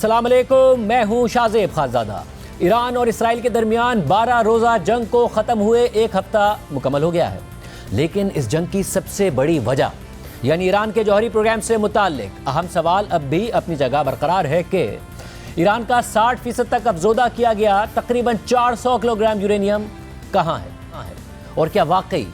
अस्सलाम वालेकुम, मैं हूं शाज़ेब खानज़ादा। ईरान और इसराइल के दरमियान 12 रोज़ा जंग को ख़त्म हुए एक हफ्ता मुकम्मल हो गया है, लेकिन इस जंग की सबसे बड़ी वजह यानी ईरान के जौहरी प्रोग्राम से मुताल्लिक अहम सवाल अब भी अपनी जगह बरकरार है कि ईरान का 60% तक अफजोदा किया गया तकरीबन 400 किलोग्राम यूरेनियम कहाँ है और क्या वाकई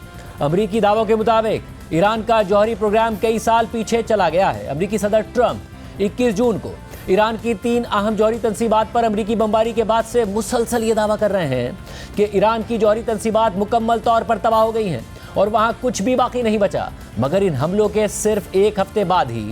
अमरीकी दावों के मुताबिक ईरान का जौहरी प्रोग्राम कई साल पीछे चला गया है। अमरीकी सदर ट्रंप 21 जून को ईरान की 3 अहम जौहरी तंसीबात पर अमरीकी बमबारी के बाद से मुसलसल ये दावा कर रहे हैं कि ईरान की जौहरी तंसीबात मुकम्मल तौर पर तबाह हो गई हैं और वहाँ कुछ भी बाकी नहीं बचा। मगर इन हमलों के सिर्फ एक हफ्ते बाद ही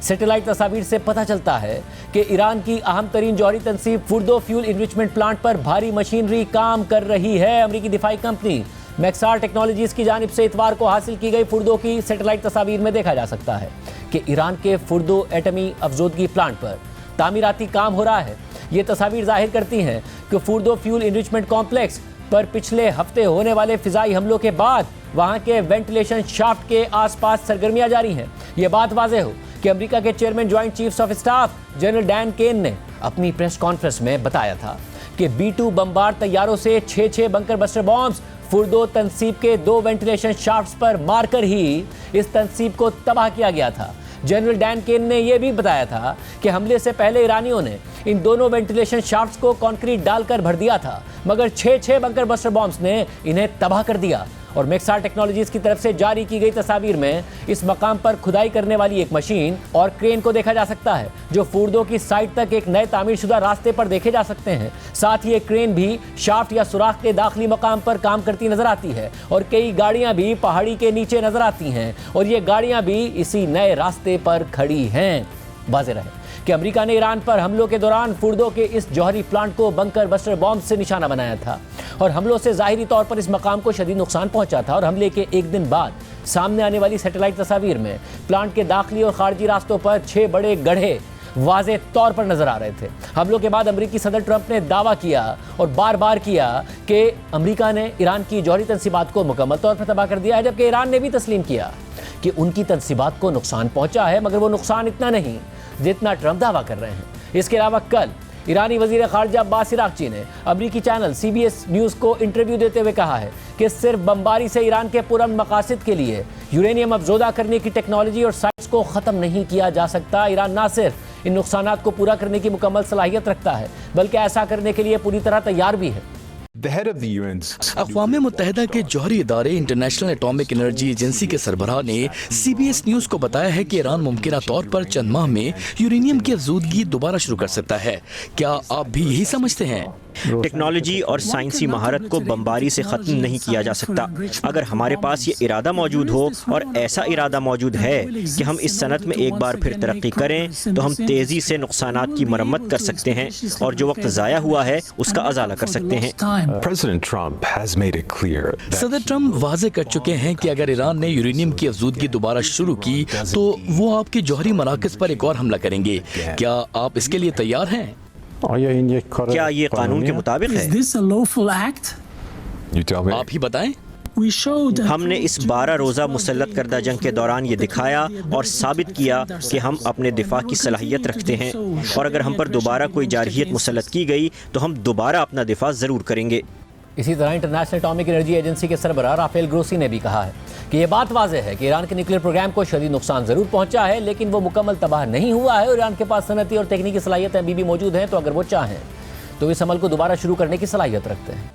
सैटेलाइट तस्वीर से पता चलता है कि ईरान की अहम तरीन जौहरी तंसीब फुर्दो फ्यूल इन्रिचमेंट प्लांट पर भारी मशीनरी काम कर रही है। अमरीकी दिफाई कंपनी मैक्सार टेक्नोलॉजीज की जानिब से इतवार को हासिल की गई फुर्दो की सैटेलाइट तस्वीर में देखा जा सकता है कि ईरान के फुर्दो एटमी अफजोदगी प्लांट पर तामीराती काम हो रहा है। ये तस्वीर जाहिर करती हैं कि फुर्दो फ्यूल इनरिचमेंट कॉम्प्लेक्स पर पिछले हफ्ते होने वाले फिजाई हमलों के बाद वहां के वेंटिलेशन शाफ्ट के आसपास सरगर्मियां जारी हैं। ये बात वाज़ेह हो कि अमेरिका के chairman joint chiefs of staff general Dan Caine ने अपनी प्रेस कॉन्फ्रेंस में बताया था कि B-2 बमबार तैयारों से 6 बंकर बस्टर बॉम्ब्स फुर्दो तंसीब के 2 वेंटिलेशन शाफ्ट्स पर मारकर ही इस तंसीब को तबाह किया गया था। जनरल डैन केन ने यह भी बताया था कि हमले से पहले ईरानियों ने इन दोनों वेंटिलेशन शाफ्ट्स को कंक्रीट डालकर भर दिया था, मगर 6 बंकर बस्टर बॉम्ब्स ने इन्हें तबाह कर दिया। और मैक्सार टेक्नोलॉजीज की तरफ से जारी की गई तस्वीर में इस मकाम पर खुदाई करने वाली एक मशीन और क्रेन को देखा जा सकता है जो फुर्दो की साइट तक एक नए तामीरशुदा रास्ते पर देखे जा सकते हैं। साथ ही एक क्रेन भी शाफ्ट या सुराख के दाखिली मकाम पर काम करती नजर आती है और कई गाड़ियां भी पहाड़ी के नीचे नजर आती हैं और ये गाड़ियां भी इसी नए रास्ते पर खड़ी हैं। वाज़ेह रहे कि अमेरिका ने ईरान पर हमलों के दौरान फुर्दो के इस जौहरी प्लांट को बंकर बस्टर बॉम्ब से निशाना बनाया था और हमलों से ज़ाहिरी तौर पर इस मकाम को शदीद नुकसान पहुंचा था। और हमले के एक दिन बाद सामने आने वाली सैटेलाइट तस्वीर में प्लांट के दाखिली और खारजी रास्तों पर 6 बड़े गड्ढे वाज़ेह तौर पर नजर आ रहे थे। हमलों के बाद अमरीकी सदर ट्रंप ने दावा किया और बार बार किया कि अमरीका ने ईरान की जौहरी तंसीबात को मुकम्मल तौर पर तबाह कर दिया है, जबकि ईरान ने भी तस्लीम किया कि उनकी तंसीबात को नुकसान पहुंचा है, मगर वो नुकसान इतना नहीं जितना ट्रंप दावा कर रहे हैं। इसके अलावा कल ईरानी वजीर खारजा अब्बास इराक़ची ने अमरीकी चैनल CBS न्यूज़ को इंटरव्यू देते हुए कहा है कि सिर्फ बमबारी से ईरान के पुरअमन मकासद के लिए यूरेनियम अफजोदा करने की टेक्नोलॉजी और साइंस को ख़त्म नहीं किया जा सकता। ईरान ना सिर्फ इन नुकसानात को पूरा करने की मुकम्मल सलाहियत रखता है, बल्कि ऐसा करने के लिए पूरी तरह तैयार भी है। अक़वाम मुत्तहिदा के जौहरी इदारे इंटरनेशनल एटॉमिक एनर्जी एजेंसी के सरबराह ने CBS न्यूज़ को बताया है कि ईरान मुमकिना तौर पर चंद माह में यूरेनियम की अफजूदगी दोबारा शुरू कर सकता है। क्या आप भी यही समझते हैं? टेक्नोलॉजी और साइंसी महारत को बमबारी से ख़त्म नहीं किया जा सकता। अगर हमारे पास ये इरादा मौजूद हो, और ऐसा इरादा मौजूद है कि हम इस सनत में एक बार फिर तरक्की करें, तो हम तेज़ी से नुकसानात की मरम्मत कर सकते हैं और जो वक्त ज़ाया हुआ है उसका अजाला कर सकते हैं। सदर ट्रंप वाज़ेह कर चुके हैं कि अगर ईरान ने यूरेनियम की अफजूदगी दोबारा शुरू की तो वो आपके जौहरी मराकज़ पर एक और हमला करेंगे। क्या आप इसके लिए तैयार हैं? क्या ये कानून के मुताबिक है? आप ही बताएं। हमने इस 12 रोज़ा मुसल्लत करदा जंग के दौरान ये दिखाया और साबित किया कि हम अपने दिफा की सलाहियत रखते हैं, और अगर हम पर दोबारा कोई जारहियत मुसल्लत की गई तो हम दोबारा अपना दिफा ज़रूर करेंगे। इसी तरह इंटरनेशनल एटॉमिक एनर्जी एजेंसी के सरबराह राफेल ग्रोसी ने भी कहा है कि यह बात वाज़ेह है कि ईरान के न्यूक्लियर प्रोग्राम को शदीद नुकसान ज़रूर पहुंचा है, लेकिन वो मुकम्मल तबाह नहीं हुआ है और ईरान के पास सनती और तकनीकी सलाहियतें अभी भी मौजूद हैं, तो अगर वो चाहें तो इस अमल को दोबारा शुरू करने की सलाहियत रखते हैं।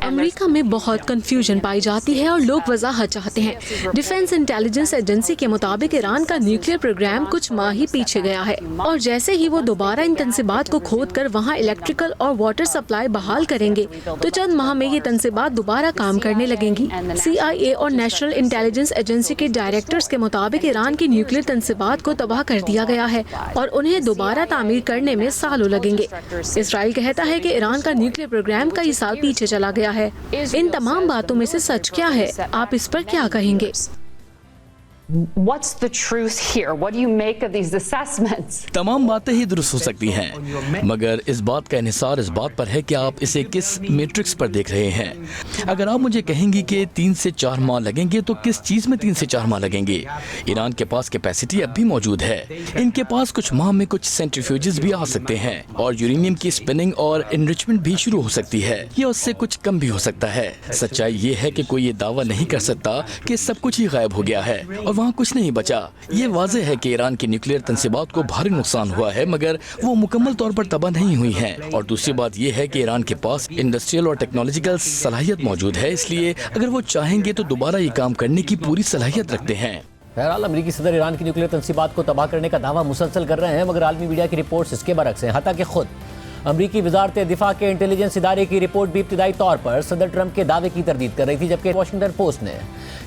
अमेरिका में बहुत कंफ्यूजन पाई जाती है और लोग वजाहत चाहते हैं। डिफेंस इंटेलिजेंस एजेंसी के मुताबिक ईरान का न्यूक्लियर प्रोग्राम कुछ माह ही पीछे गया है और जैसे ही वो दोबारा इन तंसीबात को खोद कर वहाँ इलेक्ट्रिकल और वाटर सप्लाई बहाल करेंगे तो चंद माह में ये तंसीबात दोबारा काम करने लगेंगी। CIA और नेशनल इंटेलिजेंस एजेंसी के डायरेक्टर्स के मुताबिक ईरान की न्यूक्लियर तंसीबात को तबाह कर दिया गया है और उन्हें दोबारा तामीर करने में सालों लगेंगे। इसराइल कहता है कि ईरान का न्यूक्लियर प्रोग्राम कई साल पीछे चला गया है। इन तमाम बातों में से सच क्या है? आप इस पर क्या कहेंगे? What's the truth here? What do you make of these assessments? तमाम बातें ही दुरुस्त हो सकती हैं, मगर इस बात का इन्हिसार इस बात पर है कि आप इसे किस मैट्रिक्स पर देख रहे हैं। अगर आप मुझे कहेंगी कि 3 से 4 माह लगेंगे, तो किस चीज़ में 3 से 4 माह लगेंगे? ईरान के पास कैपेसिटी अब भी मौजूद है। इनके पास कुछ माह में कुछ सेंट्रीफ्यूजेस भी आ सकते हैं और यूरेनियम की स्पिनिंग और एनरिचमेंट भी शुरू हो सकती है, या उससे कुछ कम भी हो सकता है। सच्चाई ये है कि कोई ये दावा नहीं कर सकता कि सब कुछ ही गायब हो गया है और वहाँ कुछ नहीं बचा। ये वाज़ेह है कि ईरान की न्यूक्लियर तंसीबात को भारी नुकसान हुआ है, मगर वो मुकम्मल तौर पर तबाह नहीं हुई हैं। और दूसरी बात यह है कि ईरान के पास इंडस्ट्रियल और टेक्नोलॉजिकल सलाहियत मौजूद है, इसलिए अगर वो चाहेंगे तो दोबारा ये काम करने की पूरी सलाहियत रखते हैं। बहरहाल अमेरिकी सदर ईरान की न्यूक्लियर तंसीबात को तबाह करने का दावा मुसलसल कर रहे हैं, मगर आलमी मीडिया की रिपोर्ट्स इसके बरक्स हैं। हालांकि खुद अमरीकी वजारत दिफा के इंटेलिजेंस इदारे की रिपोर्ट भी इब्तिदाई तौर पर सदर ट्रंप के दावे की तरदीद कर रही थी, जबकि वॉशिंगटन पोस्ट ने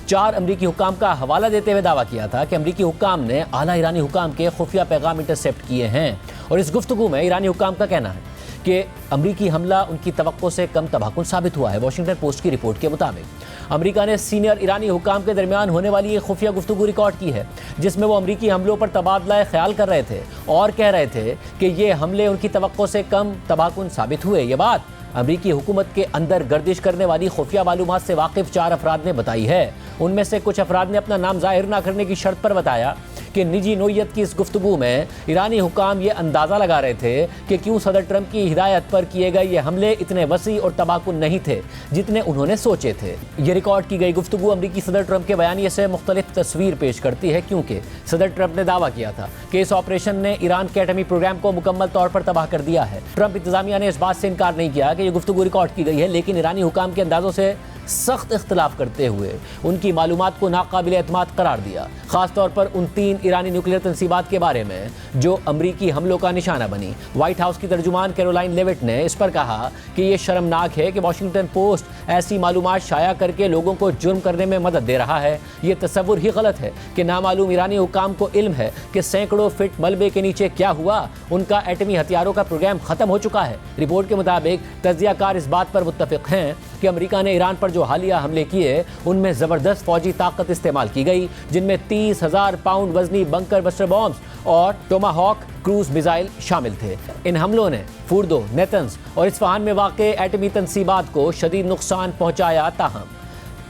4 अमरीकी हुक्काम का हवाला देते हुए दावा किया था कि अमरीकी हुक्काम ने आला ईरानी हुक्काम के खुफिया पैगाम इंटरसेप्ट किए हैं। और इस गुफ्तगू में ईरानी हुक्काम का कहना है कि अमरीकी हमला उनकी तवक्को से कम तबाहकुन साबित हुआ है। वॉशिंगटन पोस्ट की रिपोर्ट के मुताबिक अमेरिका ने सीनियर ईरानी हुक्काम के दरमियान होने वाली एक खुफिया गुफ्तगू रिकॉर्ड की है, जिसमें वो अमरीकी हमलों पर तबादला ख्याल कर रहे थे और कह रहे थे कि ये हमले उनकी तवक्को से कम तबाहकुन साबित हुए। ये बात अमरीकी हुकूमत के अंदर गर्दिश करने वाली खुफिया मालूमात से वाकिफ 4 अफराद ने बताई है। उनमें से कुछ अफराद ने अपना नाम जाहिर न करने की शर्त पर बताया कि निजी नोयत की इस गुफ्तगू में ईरानी हुकाम ये अंदाज़ा लगा रहे थे कि क्यों सदर ट्रंप की हिदायत पर किए गए ये हमले इतने वसी और तबाहकुन नहीं थे जितने उन्होंने सोचे थे। ये रिकॉर्ड की गई गुफ्तगू अमरीकी सदर ट्रंप के बयानिए से मुख्तलिफ तस्वीर पेश करती है, क्योंकि सदर ट्रंप ने दावा किया था कि इस ऑपरेशन ने ईरान के एटमी प्रोग्राम को मुकम्मल तौर पर तबाह कर दिया है। ट्रंप इंतजामिया ने इस बात से इनकार नहीं किया कि यह गुफ्तगू रिकॉर्ड की गई है, लेकिन ईरानी हुकाम के अंदाजों से सख्त इख्तलाफ करते हुए उनकी मालूमात को नाकाबिल एतमाद करार दिया, खासतौर पर उन 3 ईरानी न्यूक्लियर तंसीबात के बारे में जो अमरीकी हमलों का निशाना बनी। व्हाइट हाउस की तर्जुमान कैरोलाइन लेविट ने इस पर कहा कि ये शर्मनाक है कि वॉशिंगटन पोस्ट ऐसी मालूमात शाया करके लोगों को जुर्म करने में मदद दे रहा है। ये तसव्वुर ही गलत है कि नामालूम ईरानी हुकाम को इल्म है कि सैकड़ों फीट मलबे के नीचे क्या हुआ, उनका एटमी हथियारों का प्रोग्राम खत्म हो चुका है। रिपोर्ट के मुताबिक तज्जियाकार इस बात पर मुत्तफिक हैं कि अमेरिका ने ईरान पर जो हालिया हमले किए उनमें ज़बरदस्त फौजी ताकत इस्तेमाल की गई, जिनमें 30,000 पाउंड वजनी बंकर बस्टर बॉम्ब्स और टोमाहॉक क्रूज मिसाइल शामिल थे। इन हमलों ने फुर्दो, नेतन्स और इस्फहान में वाक़े एटमी तंसीबात को शदीद नुकसान पहुंचाया। ताहम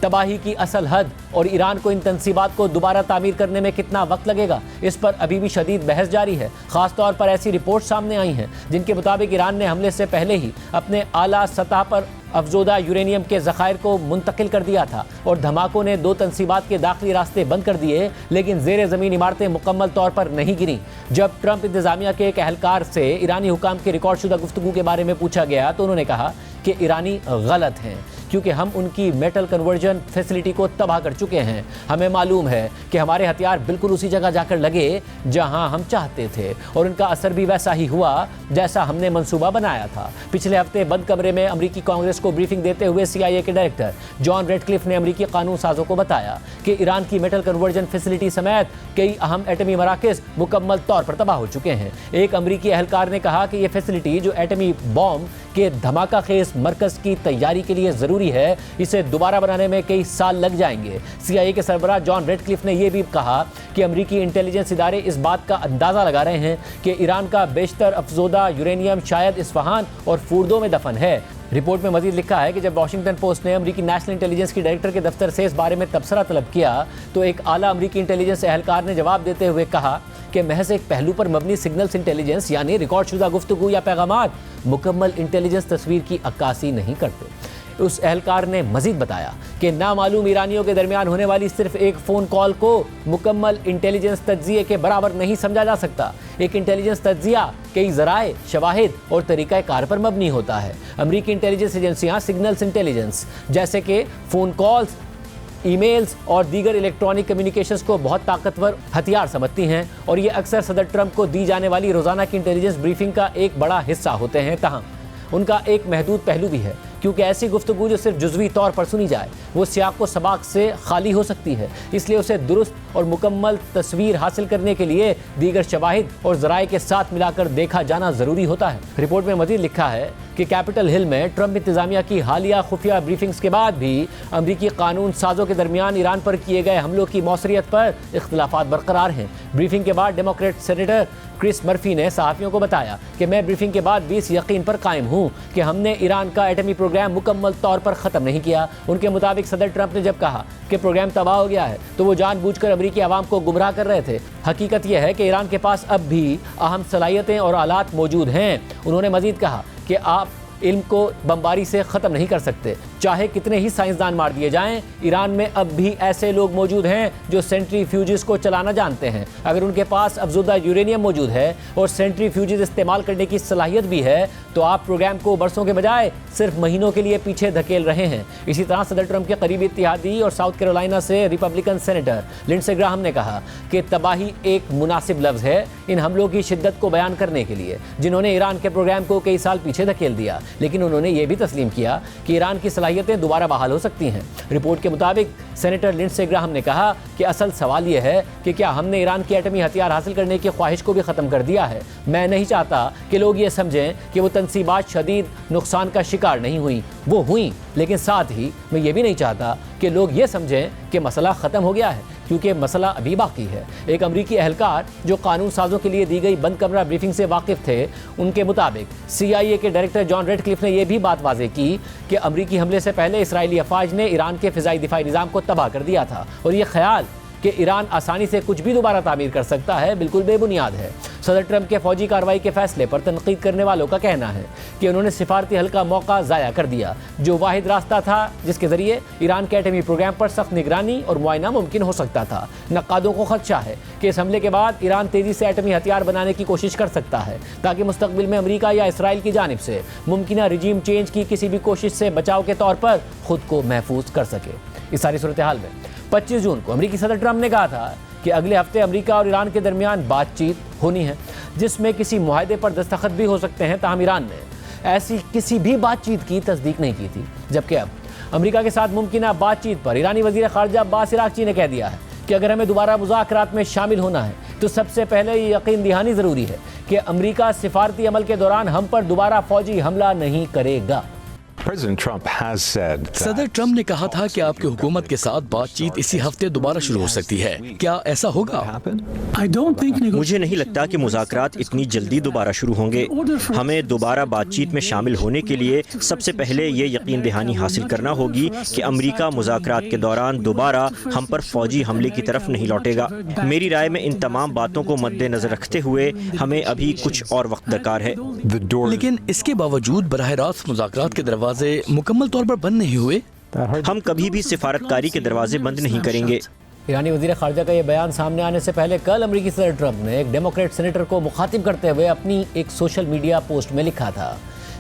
तबाही की असल हद और ईरान को इन तंसीबात को दोबारा तामीर करने में कितना वक्त लगेगा, इस पर अभी भी शदीद बहस जारी है। ख़ासतौर पर ऐसी रिपोर्ट सामने आई हैं जिनके मुताबिक ईरान ने हमले से पहले ही अपने आला सतह पर अफजोदा यूरेनियम के ज़खायर को मुंतकिल कर दिया था और धमाकों ने 2 तंसीबात के दाखिली रास्ते बंद कर दिए, लेकिन ज़ेर ज़मीन इमारतें मुकम्मल तौर पर नहीं गिरी। जब ट्रंप इंतज़ामिया के एक एहलकार से ईरानी हुकाम की रिकॉर्डशुदा गुफ्तगू के बारे में पूछा गया तो उन्होंने कहा कि ईरानी गलत हैं क्योंकि हम उनकी मेटल कन्वर्जन फैसिलिटी को तबाह कर चुके हैं। हमें मालूम है कि हमारे हथियार बिल्कुल उसी जगह जाकर लगे जहां हम चाहते थे और उनका असर भी वैसा ही हुआ जैसा हमने मंसूबा बनाया था। पिछले हफ्ते बंद कमरे में अमरीकी कांग्रेस को ब्रीफिंग देते हुए CIA के डायरेक्टर जॉन रेडक्लिफ ने अमरीकी कानून साजों को बताया कि ईरान की मेटल कन्वर्जन फैसिलिटी समेत कई अहम एटमी मराकज़ मुकम्मल तौर पर तबाह हो चुके हैं। एक अमरीकी एहलकार ने कहा कि यह फैसिलिटी जो एटमी बॉम्ब के धमाका खेज मरकज़ की तैयारी के लिए ज़रूरी है, इसे दोबारा बनाने में कई साल लग जाएंगे। CIA के सरबराह जॉन रेडक्लिफ ने यह भी कहा कि अमरीकी इंटेलिजेंस इदारे इस बात का अंदाज़ा लगा रहे हैं कि ईरान का बेशतर अफजोदा यूरेनियम शायद इस्फहान और फुर्दो में दफन है। रिपोर्ट में मजीद लिखा है कि जब वॉशिंगटन पोस्ट ने अमरीकी नेशनल इंटेलिजेंस की डायरेक्टर के दफ्तर से इस बारे में तबसरा तलब किया तो एक आला अमरीकी इंटेलिजेंस एहलकार ने जवाब देते हुए कहा कि महज एक पहलू पर मबनी सिग्नल्स इंटेलिजेंस यानी रिकॉर्डशुदा गुफ्तगू या पैगामात मुकम्मल इंटेलिजेंस तस्वीर की अक्कासी नहीं करते। उस एहलकार ने मजीद बताया कि नामालूम ईरानियों के दरमियान होने वाली सिर्फ एक फ़ोन कॉल को मुकम्मल इंटेलिजेंस तज्जिए के बराबर नहीं समझा जा सकता। एक इंटेलिजेंस तज्जिया कई ज़राए, शवाहिद और तरीक़ा कार पर मबनी होता है। अमरीकी इंटेलिजेंस एजेंसियाँ सिग्नल्स इंटेलिजेंस जैसे कि फ़ोन कॉल्स, ईमेल्स और दीगर इलेक्ट्रॉनिक कम्युनिकेशंस को बहुत ताकतवर हथियार समझती हैं और ये अक्सर सदर ट्रंप को दी जाने वाली रोज़ाना की इंटेलिजेंस ब्रीफिंग का एक बड़ा हिस्सा होते हैं। तहम उनका एक महदूद पहलू भी है, क्योंकि ऐसी गुफ्तगू जो सिर्फ जुज़वी तौर पर सुनी जाए वो सियाक़ व सबाक़ से खाली हो सकती है, इसलिए उसे दुरुस्त और मुकम्मल तस्वीर हासिल करने के लिए दीगर शवाहिद और ज़राए के साथ मिलाकर देखा जाना ज़रूरी होता है। रिपोर्ट में मज़ीद लिखा है कि कैपिटल हिल में ट्रंप इंतजामिया की हालिया खुफिया ब्रीफिंग्स के बाद भी अमरीकी कानून साजों के दरमियान ईरान पर किए गए हमलों की मौसरियत पर इख्तिलाफात बरकरार हैं। ब्रीफिंग के बाद डेमोक्रेट सेनेटर क्रिस मर्फी ने सहाफ़ियों को बताया कि मैं ब्रीफिंग के बाद भी इस यकीन पर कायम हूँ कि हमने ईरान का एटमी प्रोग्राम मुकम्मल तौर पर ख़त्म नहीं किया। उनके मुताबिक सदर ट्रंप ने जब कहा कि प्रोग्राम तबाह हो गया है तो वो जानबूझकर अमरीकी आवाम को गुमराह कर रहे थे। हकीकत यह है कि ईरान के पास अब भी अहम सलाहियतें और आलात मौजूद हैं। उन्होंने मजीद कहा कि आप इल्म को बमबारी से ख़त्म नहीं कर सकते, चाहे कितने ही साइंसदान मार दिए जाएं। ईरान में अब भी ऐसे लोग मौजूद हैं जो सेंट्रीफ्यूजेस को चलाना जानते हैं। अगर उनके पास अफजुदा यूरेनियम मौजूद है और सेंट्रीफ्यूजेस इस्तेमाल करने की सलाहियत भी है तो आप प्रोग्राम को बरसों के बजाय सिर्फ महीनों के लिए पीछे धकेल रहे हैं। इसी तरह सदर ट्रंप के करीबी इत्तेहादी और साउथ कैरोलिना से रिपब्लिकन सेनेटर लिंडसे ग्राहम ने कहा कि तबाही एक मुनासिब लफ्ज़ है इन हमलों की शिद्दत को बयान करने के लिए जिन्होंने ईरान के प्रोग्राम को कई साल पीछे धकेल दिया। लेकिन उन्होंने ये भी तस्लीम किया कि ईरान की सलाहियतें दोबारा बहाल हो सकती हैं। रिपोर्ट के मुताबिक सेनेटर लिंडसे ग्राहम ने कहा कि असल सवाल यह है कि क्या हमने ईरान की एटमी हथियार हासिल करने की ख्वाहिश को भी ख़त्म कर दिया है। मैं नहीं चाहता कि लोग ये समझें कि वो तनसीबात शदीद नुकसान का शिकार नहीं हुई, वो हुई, लेकिन साथ ही मैं ये भी नहीं चाहता कि लोग ये समझें कि मसला ख़त्म हो गया है, क्योंकि मसला अभी बाकी है। एक अमरीकी एहलकार जो कानून साजों के लिए दी गई बंद कमरा ब्रीफिंग से वाकिफ थे, उनके मुताबिक CIA के डायरेक्टर जॉन रेडक्लिफ ने यह भी बात वाज़ेह की कि अमरीकी हमले से पहले इसराइली अफवाज ने ईरान के फ़िज़ाई दिफाई निज़ाम को तबाह कर दिया था और ये ख्याल कि ईरान आसानी से कुछ भी दोबारा तामीर कर सकता है बिल्कुल बेबुनियाद है। सदर ट्रंप के फौजी कार्रवाई के फैसले पर तनकीद करने वालों का कहना है कि उन्होंने सिफारती हल का मौका ज़ाया कर दिया, जो वाहिद रास्ता था जिसके ज़रिए ईरान के एटमी प्रोग्राम पर सख्त निगरानी और मुआयना मुमकिन हो सकता था। नक्कादों को खदशा है कि इस हमले के बाद ईरान तेज़ी से एटमी हथियार बनाने की कोशिश कर सकता है ताकि मुस्तकबिल में अमरीका या इसराइल की जानिब से मुमकिन रिजीम चेंज की किसी भी कोशिश से बचाव के तौर पर खुद को महफूज कर सके। इस सारी सूरत हाल में 25 जून को अमरीकी सदर ट्रंप ने कहा था कि अगले हफ्ते अमेरिका और ईरान के दरमियान बातचीत होनी है जिसमें किसी मुआहदे पर दस्तखत भी हो सकते हैं। ताहम ईरान ने ऐसी किसी भी बातचीत की तस्दीक नहीं की थी, जबकि अब अमेरिका के साथ मुमकिन बातचीत पर ईरानी वज़ीर ख़ारजा अब्बास इराक़ची ने कह दिया है कि अगर हमें दोबारा मुज़ाकरात में शामिल होना है तो सबसे पहले ये यकीन दहानी ज़रूरी है कि अमेरिका सिफारती अमल के दौरान हम पर दोबारा फ़ौजी हमला नहीं करेगा। सदर ट्रंप ने कहा था कि आपकी हुकूमत के साथ बातचीत इसी हफ्ते दोबारा शुरू हो सकती है। क्या ऐसा होगा? मुझे नहीं लगता कि मुज़ाकरात इतनी जल्दी दोबारा शुरू होंगे। हमें दोबारा बातचीत में शामिल होने के लिए सबसे पहले ये यकीन दहानी हासिल करना होगी कि अमेरिका मुज़ाकरात के दौरान दोबारा हम पर फौजी हमले की तरफ नहीं लौटेगा। मेरी राय में इन तमाम बातों को मद्देनजर रखते हुए हमें अभी कुछ और वक्त दरकार है। लेकिन इसके बावजूद बराह रास्त मुज़ाकरात के दरवाजे मुकम्मल तौर पर बंद नहीं हुए। हम कभी भी सिफारतकारी के दरवाजे बंद नहीं करेंगे। ईरानी वज़ीर ख़ारजा का यह बयान सामने आने से पहले कल अमरीकी सदर ट्रंप ने एक डेमोक्रेट सेनेटर को मुखातिब करते हुए अपनी एक सोशल मीडिया पोस्ट में लिखा था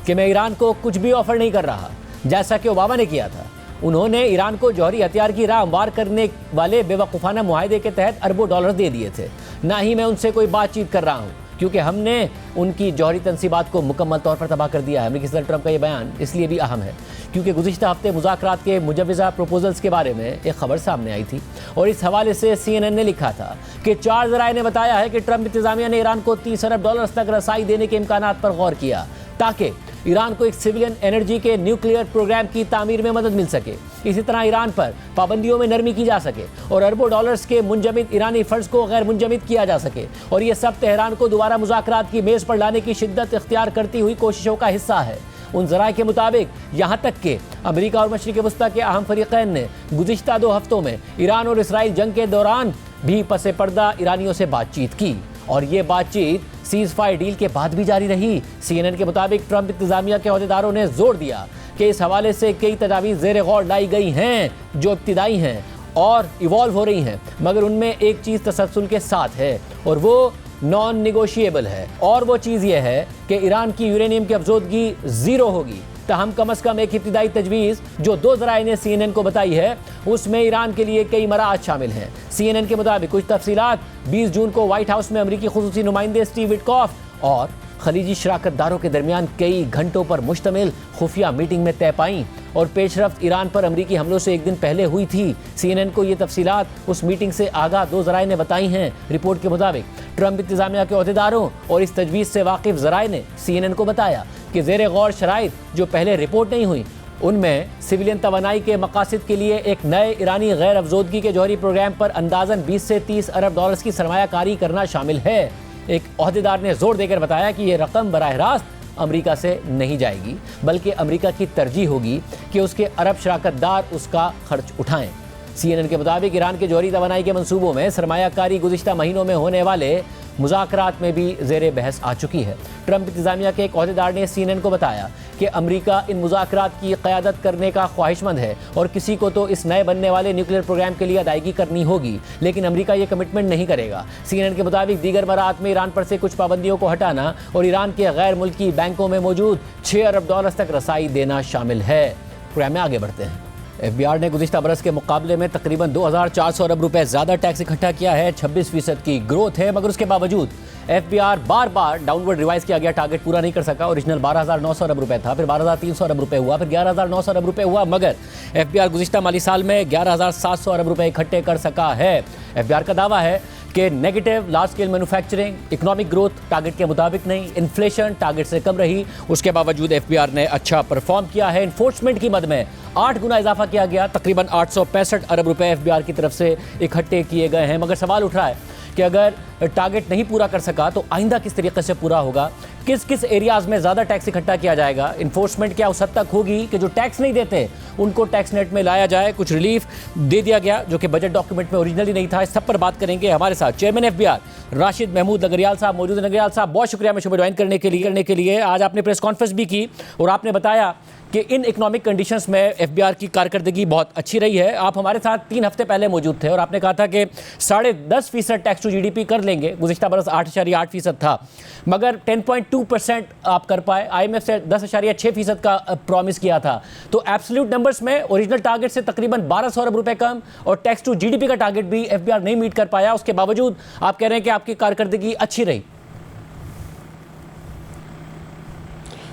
कि मैं ईरान को कुछ भी ऑफर नहीं कर रहा, जैसा कि ओबामा ने किया था। उन्होंने ईरान को जौहरी हथियार की राह हमवार करने वाले बेवकूफ़ाना मुआहदे के तहत अरबों डॉलर दे दिए थे। ना ही मैं उनसे कोई बातचीत कर रहा हूँ, क्योंकि हमने उनकी जौहरी तनसीबात को मुकम्मल तौर पर तबाह कर दिया है। अमरीकी सदर ट्रंप का ये बयान इसलिए भी अहम है क्योंकि गुज़िश्ता हफ्ते मुज़ाकरात के मुजव्वज़ा प्रपोजल्स के बारे में एक खबर सामने आई थी और इस हवाले से CNN ने लिखा था कि 4 ज़राए ने बताया है कि ट्रंप इंतज़ामिया ने ईरान को 30 अरब डॉलर तक रसाई देने के इम्कानात पर गौर किया ताकि ईरान को एक सिविलियन एनर्जी के न्यूक्लियर प्रोग्राम की तामीर में मदद मिल सके। इसी तरह ईरान पर पाबंदियों में नरमी की जा सके और अरबों डॉलर्स के मुंजमद ईरानी फंड्स को गैर मुंजमद किया जा सके। और ये सब तेहरान को दोबारा मुज़ाकरात की मेज़ पर लाने की शिद्दत इख्तियार करती हुई कोशिशों का हिस्सा है। उन ज़राए के मुताबिक यहाँ तक कि अमेरिका और मशरिक़ वस्ता के अहम फरीक़ैन ने गुज़िश्ता 2 हफ्तों में ईरान और इसराइल जंग के दौरान भी पसे पर्दा ईरानियों से बातचीत की और ये बातचीत सीज़ फायर डील के बाद भी जारी रही। CNN के मुताबिक ट्रंप इंतज़ामिया के अहदेदारों ने जोर दिया कि इस हवाले से कई तजावीज़ ज़ेर गौर लाई गई हैं जो इब्तिदाई हैं और इवॉल्व हो रही हैं, मगर उनमें एक चीज़ तसलसल के साथ है और वो नॉन निगोशिएबल है और वो चीज़ ये है कि ईरान की यूरेनियम की अफजोदगी ज़ीरो होगी। ताहम कम अज़ कम एक इब्तिदाई तजवीज़ जो 2 ज़राए ने CNN को बताई है उसमें ईरान के लिए कई मराहत शामिल हैं। CNN के मुताबिक कुछ तफसीलात 20 जून को व्हाइट हाउस में अमरीकी खुसूसी नुमाइंदे स्टीव विटकॉफ और खलीजी शराकतदारों के दरमियान कई घंटों पर मुश्तमिल खुफिया मीटिंग में तय पाई और पेशरफ्त ईरान पर अमरीकी हमलों से एक दिन पहले हुई थी। CNN को ये तफसीलात उस मीटिंग से आगाह 2 ज़राए ने बताई हैं। रिपोर्ट के मुताबिक ट्रंप इंतजामिया के अहदेदारों और इस तजवीज़ से वाकिफ ज़राए ने CNN को बताया कि ज़ेरे गौर शराइत जो पहले रिपोर्ट नहीं हुई, उनमें सिविलियन तवानाई के मकासद के लिए एक नए ईरानी गैर अफजोदगी के जौहरी प्रोग्राम पर अंदाजन 20 से 30 अरब डॉलर्स की सरमायाकारी करना शामिल है। एक ओहदेदार ने जोर देकर बताया कि यह रकम बराह रास्त अमेरिका से नहीं जाएगी, बल्कि अमेरिका की तरजीह होगी कि उसके अरब शराकतदार उसका खर्च उठाएं। CNN के मुताबिक ईरान के जौहरी तवानाई के मंसूबों में सरमायाकारी गुज़िश्ता महीनों में होने वाले मुज़ाकरात में भी ज़ेरे बहस आ चुकी है। ट्रंप इंतजामिया के एक ओहदेदार ने CNN को बताया कि अमेरिका इन मुज़ाकरात की क़यादत करने का ख्वाहिशमंद है और किसी को तो इस नए बनने वाले न्यूक्लियर प्रोग्राम के लिए अदायगी करनी होगी, लेकिन अमेरिका ये कमिटमेंट नहीं करेगा। CNN के मुताबिक दीगर मराहत में ईरान पर से कुछ पाबंदियों को हटाना और ईरान के गैर मुल्की बैंकों में मौजूद 6 अरब डॉलर तक रसाई देना शामिल है। प्रोग्राम में आगे बढ़ते हैं। FBI ने गुज़िश्ता बरस के मुकाबले में तकरीबन 2400 अरब रुपए ज़्यादा टैक्स इकट्ठा किया है। 26% की ग्रोथ है, मगर उसके बावजूद FBI बार बार डाउनवर्ड रिवाइज किया गया टारगेट पूरा नहीं कर सका। ओरिजिनल 12,900 अरब रुपए था, फिर 12,300 अरब रुपए हुआ, फिर 11,900 अरब रुपए हुआ, मगर FBI गुज़िश्ता माली साल में 11,700 अरब रुपए इकट्ठे कर सका है। FBI का दावा है कि negative large scale manufacturing, economic growth target के मुताबिक नहीं, इन्फ्लेशन टारगेट से कम रही, उसके बावजूद FBI ने अच्छा परफॉर्म किया है। इन्फोर्समेंट की मद में 8 गुना इजाफा किया गया, तकरीबन 865 अरब रुपए FBI की तरफ से इकट्ठे किए गए हैं। मगर सवाल उठ रहा है कि अगर टारगेट नहीं पूरा कर सका तो आइंदा किस तरीके से पूरा होगा, किस किस एरियाज में ज़्यादा टैक्स इकट्ठा किया जाएगा, इन्फोर्समेंट क्या उस हद तक होगी कि जो टैक्स नहीं देते उनको टैक्स नेट में लाया जाए। कुछ रिलीफ दे दिया गया जो कि बजट डॉक्यूमेंट में ओरिजिनली नहीं था। इस सब पर बात करेंगे। हमारे साथ चेयरमैन FBI राशिद महमूद नगरियाल साहब मौजूद हैं। नगरियाल साहब, बहुत शुक्रिया मैं शो में ज्वाइन करने के लिए। आज आपने प्रेस कॉन्फ्रेंस भी की और आपने बताया कि इन इकोनॉमिक कंडीशंस में FBI की कारकर्दगी बहुत अच्छी रही है। आप हमारे साथ 3 हफ्ते पहले मौजूद थे और आपने कहा था कि 10.5% टैक्स टू GDP कर लेंगे। गुज़िश्ता बरस 8.8% था, मगर 10.2% आप कर पाए। IMF से 10.6% का प्रॉमिस किया था। तो एब्सोल्यूट नंबर्स में ओरिजिनल टारगेट से तकरीबन 1200 अरब रुपए कम और टैक्स टू GDP का टारगेट भी FBI नहीं मीट कर पाया। उसके बावजूद आप कह रहे हैं कि आपकी कारकर्दगी अच्छी रही।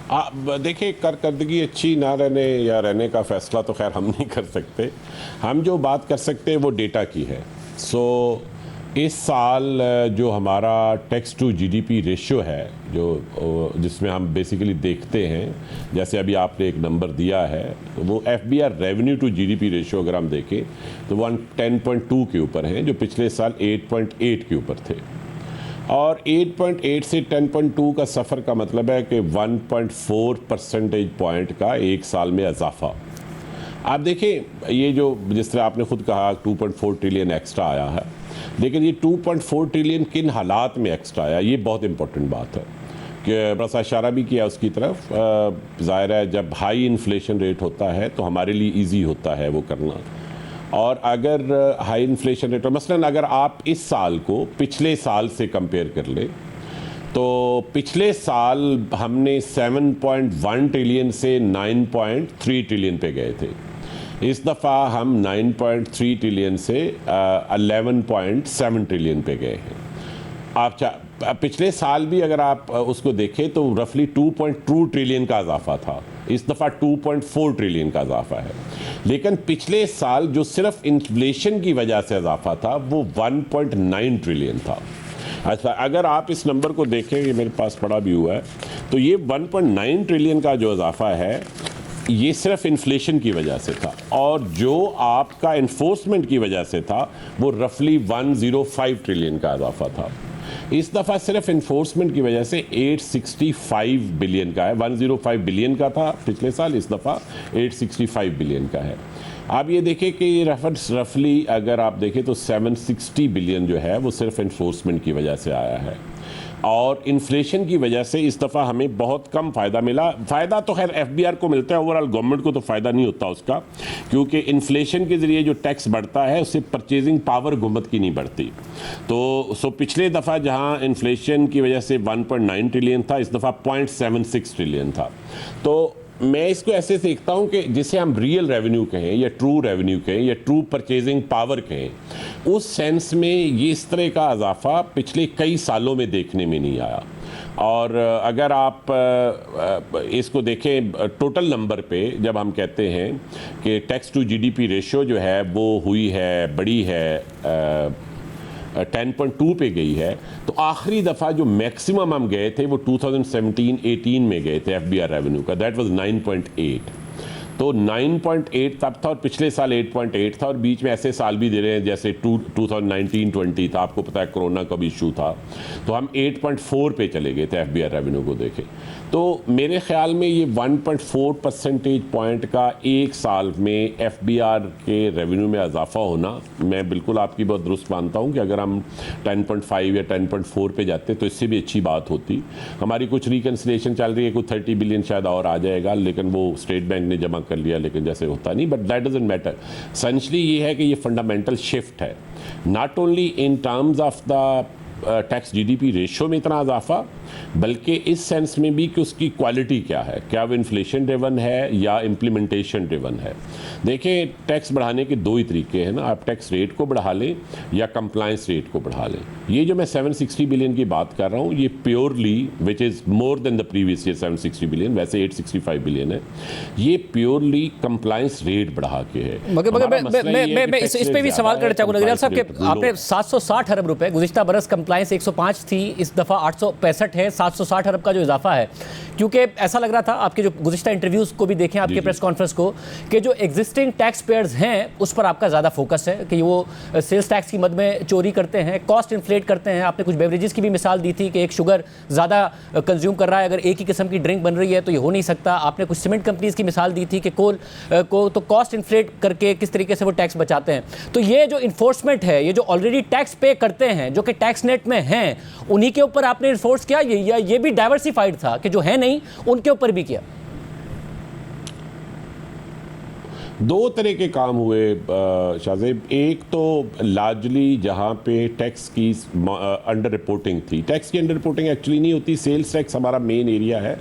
देखिए, कारकर्दगी अच्छी ना रहने या रहने का फैसला तो खैर हम नहीं कर सकते। हम जो बात कर सकते हैं वो डेटा की है। इस साल जो हमारा टैक्स टू GDP रेशियो है, जो जिसमें हम बेसिकली देखते हैं, जैसे अभी आपने एक नंबर दिया है, तो वो FBI revenue to GDP ratio अगर हम देखें तो वो 10.2 के ऊपर है, जो पिछले साल 8.8 के ऊपर थे। और 8.8 से 10.2 का सफ़र का मतलब है कि 1.4 परसेंटेज पॉइंट का एक साल में इजाफा। आप देखें, ये जो जिस तरह आपने खुद कहा 2.4 ट्रिलियन एक्स्ट्रा आया है, लेकिन ये 2.4 ट्रिलियन किन हालात में एक्स्ट्रा आया, ये बहुत इंपॉर्टेंट बात है कि बड़ा सा इशारा भी किया उसकी तरफ। ज़ाहिर है जब हाई इन्फ्लेशन रेट होता है तो हमारे लिए ईजी होता है वो करना। और अगर हाई इन्फ्लेशन रेट, मसलन अगर आप इस साल को पिछले साल से कंपेयर कर ले तो पिछले साल हमने 7.1 ट्रिलियन से 9.3 ट्रिलियन पे गए थे। इस दफ़ा हम 9.3 ट्रिलियन से 11.7 ट्रिलियन पे गए हैं। आप पिछले साल भी अगर आप उसको देखें तो रफली 2.2 ट्रिलियन का इजाफा था, इस दफ़ा 2.4 ट्रिलियन का इजाफा है। लेकिन पिछले साल जो सिर्फ इन्फ्लेशन की वजह से इजाफा था वो 1.9 ट्रिलियन था। अच्छा, अगर आप इस नंबर को देखें, ये मेरे पास पड़ा भी हुआ है, तो ये 1.9 ट्रिलियन का जो इजाफा है ये सिर्फ इन्फ्लेशन की वजह से था, और जो आपका इन्फोर्समेंट की वजह से था वो रफली 105 ट्रिलियन का इजाफा था। इस दफ़ा सिर्फ इन्फोर्समेंट की वजह से 865 बिलियन का है। 105 बिलियन का था पिछले साल, इस दफ़ा 865 बिलियन का है। आप ये देखें कि ये रफली अगर आप देखें तो 760 बिलियन जो है वो सिर्फ इन्फोर्समेंट की वजह से आया है, और इन्फ्लेशन की वजह से इस दफ़ा हमें बहुत कम फ़ायदा मिला। फ़ायदा तो खैर FBI को मिलता है, ओवरऑल गवर्नमेंट को तो फ़ायदा नहीं होता उसका, क्योंकि इन्फ्लेशन के ज़रिए जो टैक्स बढ़ता है उससे परचेजिंग पावर हुकूमत की नहीं बढ़ती। तो पिछले दफ़ा जहां इन्फ्लेशन की वजह से 1.9 ट्रिलियन था, इस दफ़ा 0.76 ट्रिलियन था। तो मैं इसको ऐसे देखता हूं कि जिसे हम रियल रेवेन्यू कहें या ट्रू रेवेन्यू कहें या ट्रू परचेजिंग पावर कहें, उस सेंस में ये इस तरह का इजाफा पिछले कई सालों में देखने में नहीं आया। और अगर आप इसको देखें टोटल नंबर पे, जब हम कहते हैं कि टैक्स टू जीडीपी रेशो जो है वो हुई है, बड़ी है, 10.2 पे गई है, तो आखिरी दफ़ा जो मैक्सिमम हम गए थे वो 2017-18 में गए थे एफबीआर रेवेन्यू का, दैट वाज 9.8। तो 9.8 तब था और पिछले साल 8.8 था, और बीच में ऐसे साल भी दे रहे हैं जैसे 2019-20 था, आपको पता है कोरोना का भी इशू था, तो हम 8.4 पे चले गए थे एफबीआर रेवेन्यू को देखें। तो मेरे ख्याल में ये 1.4 परसेंटेज पॉइंट का एक साल में एफबीआर के रेवेन्यू में इजाफा होना, मैं बिल्कुल आपकी बहुत दुरुस्त मानता हूँ कि अगर हम 10.5 या 10.4 पे जाते तो इससे भी अच्छी बात होती। हमारी कुछ रिकन्सिलेशन चल रही है, कुछ 30 बिलियन शायद और आ जाएगा, लेकिन वो स्टेट बैंक ने जमा कर लिया, लेकिन जैसे होता नहीं, but that doesn't matter. Essentially ये है कि ये फंडामेंटल शिफ्ट है, not only in terms of the tax GDP ratio में इतना इजाफा, बल्कि इस सेंस में भी कि उसकी क्वालिटी क्या है, क्या वो इन्फ्लेशन ड्रिवन है या इम्प्लीमेंटेशन ड्रिवन है। देखिए, टैक्स बढ़ाने के दो ही तरीके हैं ना, आप टैक्स रेट को बढ़ा लें या कंप्लायंस रेट को बढ़ा लें। ये जो मैं 760 बिलियन की बात कर रहा हूँ, ये purely, which is more than the previous year 760 billion, वैसे 865 बिलियन है, ये प्योरली कंप्लायंस रेट बढ़ा के है। मैं इस पे भी सवाल करना चाहूँगा नगरियाल साहब कि आपने 760 अरब रुपए, गुज़िश्ता बरस कंप्लायंस 105 थी, इस दफ़ा 865 है, 760 अरब का जो इजाफा है, क्योंकि ऐसा लग रहा था आपके जो गुज़िश्ता इंटरव्यूज़ को भी देखें, आपके प्रेस कॉन्फ्रेंस को, कि जो एग्जिस्टिंग टैक्स पेयर्स हैं उस पर आपका ज़्यादा फोकस है कि वो सेल्स टैक्स की मद में चोरी करते हैं, कॉस्ट इन्फ्लेट करते हैं। आपने कुछ बेवरेजेस की भी मिसाल दी थी कि एक शुगर ज़्यादा कंज्यूम कर रहा है, अगर एक ही किस्म की ड्रिंक बन रही है तो ये हो नहीं सकता। आपने कुछ सीमेंट कंपनीज़ की मिसाल दी थी कि कोल को तो कॉस्ट इन्फ्लेट करके किस तरीके से वो टैक्स बचाते हैं। तो ये जो इन्फोर्समेंट है, ये जो ऑलरेडी टैक्स पे करते हैं, जो कि टैक्स नेट में हैं, उन्हीं के ऊपर आपने इन्फोर्स किया, ये भी डाइवर्सिफाइड था कि जो है नहीं उनके ऊपर भी किया? दो तरह के काम हुए शाहजेब। एक तो लार्जली जहाँ पे टैक्स की अंडर रिपोर्टिंग थी, टैक्स की अंडर रिपोर्टिंग एक्चुअली नहीं होती, सेल्स टैक्स हमारा मेन एरिया है,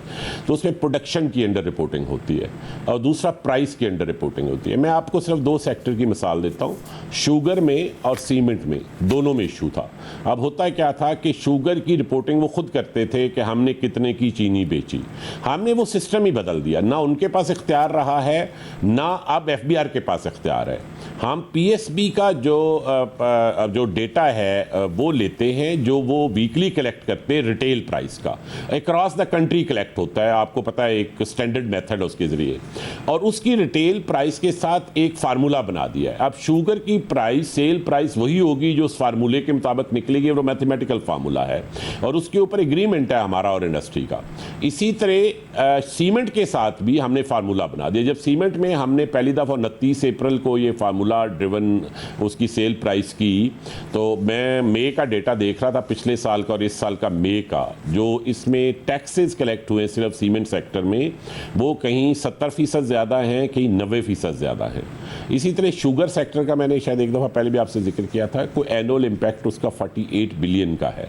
तो उसमें प्रोडक्शन की अंडर रिपोर्टिंग होती है, और दूसरा प्राइस की अंडर रिपोर्टिंग होती है। मैं आपको सिर्फ दो सेक्टर की मिसाल देता हूँ, शुगर में और सीमेंट में, दोनों में इशू था। अब होता क्या था कि शुगर की रिपोर्टिंग वो खुद करते थे कि हमने कितने की चीनी बेची, हमने वो सिस्टम ही बदल दिया, ना उनके पास इख्तियार रहा है, ना अब एफबीआर के पास इख्तियार है। हम पीएसबी का जो डेटा है वो लेते हैं, जो वो वीकली कलेक्ट करते हैं, रिटेल प्राइस का अक्रॉस द कंट्री कलेक्ट होता है, आपको पता है, एक स्टैंडर्ड मेथड है उसके ज़रिए, और उसकी रिटेल प्राइस के साथ एक फार्मूला बना दिया है। अब शुगर की प्राइस, सेल प्राइस वही होगी जो उस फार्मूले के मुताबिक निकलेगी, वो मैथमेटिकल फार्मूला है, और उसके ऊपर एग्रीमेंट है हमारा और इंडस्ट्री का। इसी तरह सीमेंट के साथ भी हमने फार्मूला बना दिया। जब सीमेंट में हमने पहली दफ़ा 29 अप्रैल को ये फार्मूला ड्रिवन उसकी सेल प्राइस की, तो मैं मई का डेटा देख रहा था, पिछले साल का और इस साल का मई का, जो इसमें टैक्सेस कलेक्ट हुए सिर्फ सीमेंट सेक्टर में, वो कहीं 70% ज़्यादा हैं, कहीं 90% ज़्यादा हैं। इसी तरह शुगर सेक्टर का मैंने शायद एक दफ़ा पहले भी आपसे जिक्र किया था, कोई एनुअल इम्पैक्ट उसका 48 बिलियन का है।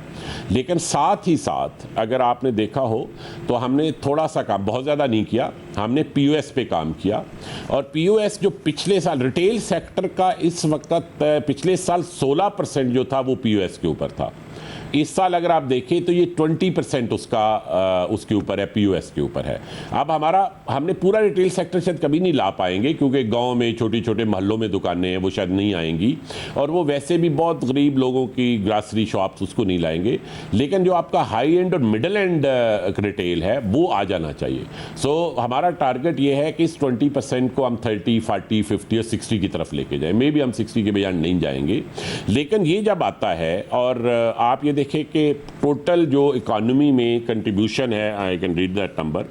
लेकिन साथ ही साथ अगर आपने देखा हो तो हमने थोड़ा सा काम, बहुत ज़्यादा नहीं किया, हमने पीओएस पे काम किया, और पीओएस जो पिछले साल रिटेल सेक्टर का इस वक्त पिछले साल 16% जो था वो पीओएस के ऊपर था। इस साल अगर आप देखें तो ये 20% उसके ऊपर है, पीओएस के ऊपर है। अब हमने पूरा रिटेल सेक्टर शायद कभी नहीं ला पाएंगे, क्योंकि गांव में छोटे छोटे मोहल्लों में दुकानें हैं, वो शायद नहीं आएंगी, और वो वैसे भी बहुत गरीब लोगों की ग्रासरी शॉप्स उसको नहीं लाएंगे। लेकिन जो आपका हाई एंड और मिडल एंड रिटेल है वो आ जाना चाहिए। सो हमारा टारगेट ये है कि इस 20% को हम 30, 40, 50 और 60 की तरफ लेके जाएं। मे बी हम 60 के बजाय नहीं जाएंगे, लेकिन ये जब आता है, और आप ये देखें कि टोटल जो इकोनॉमी में कंट्रीब्यूशन है, I can read that number,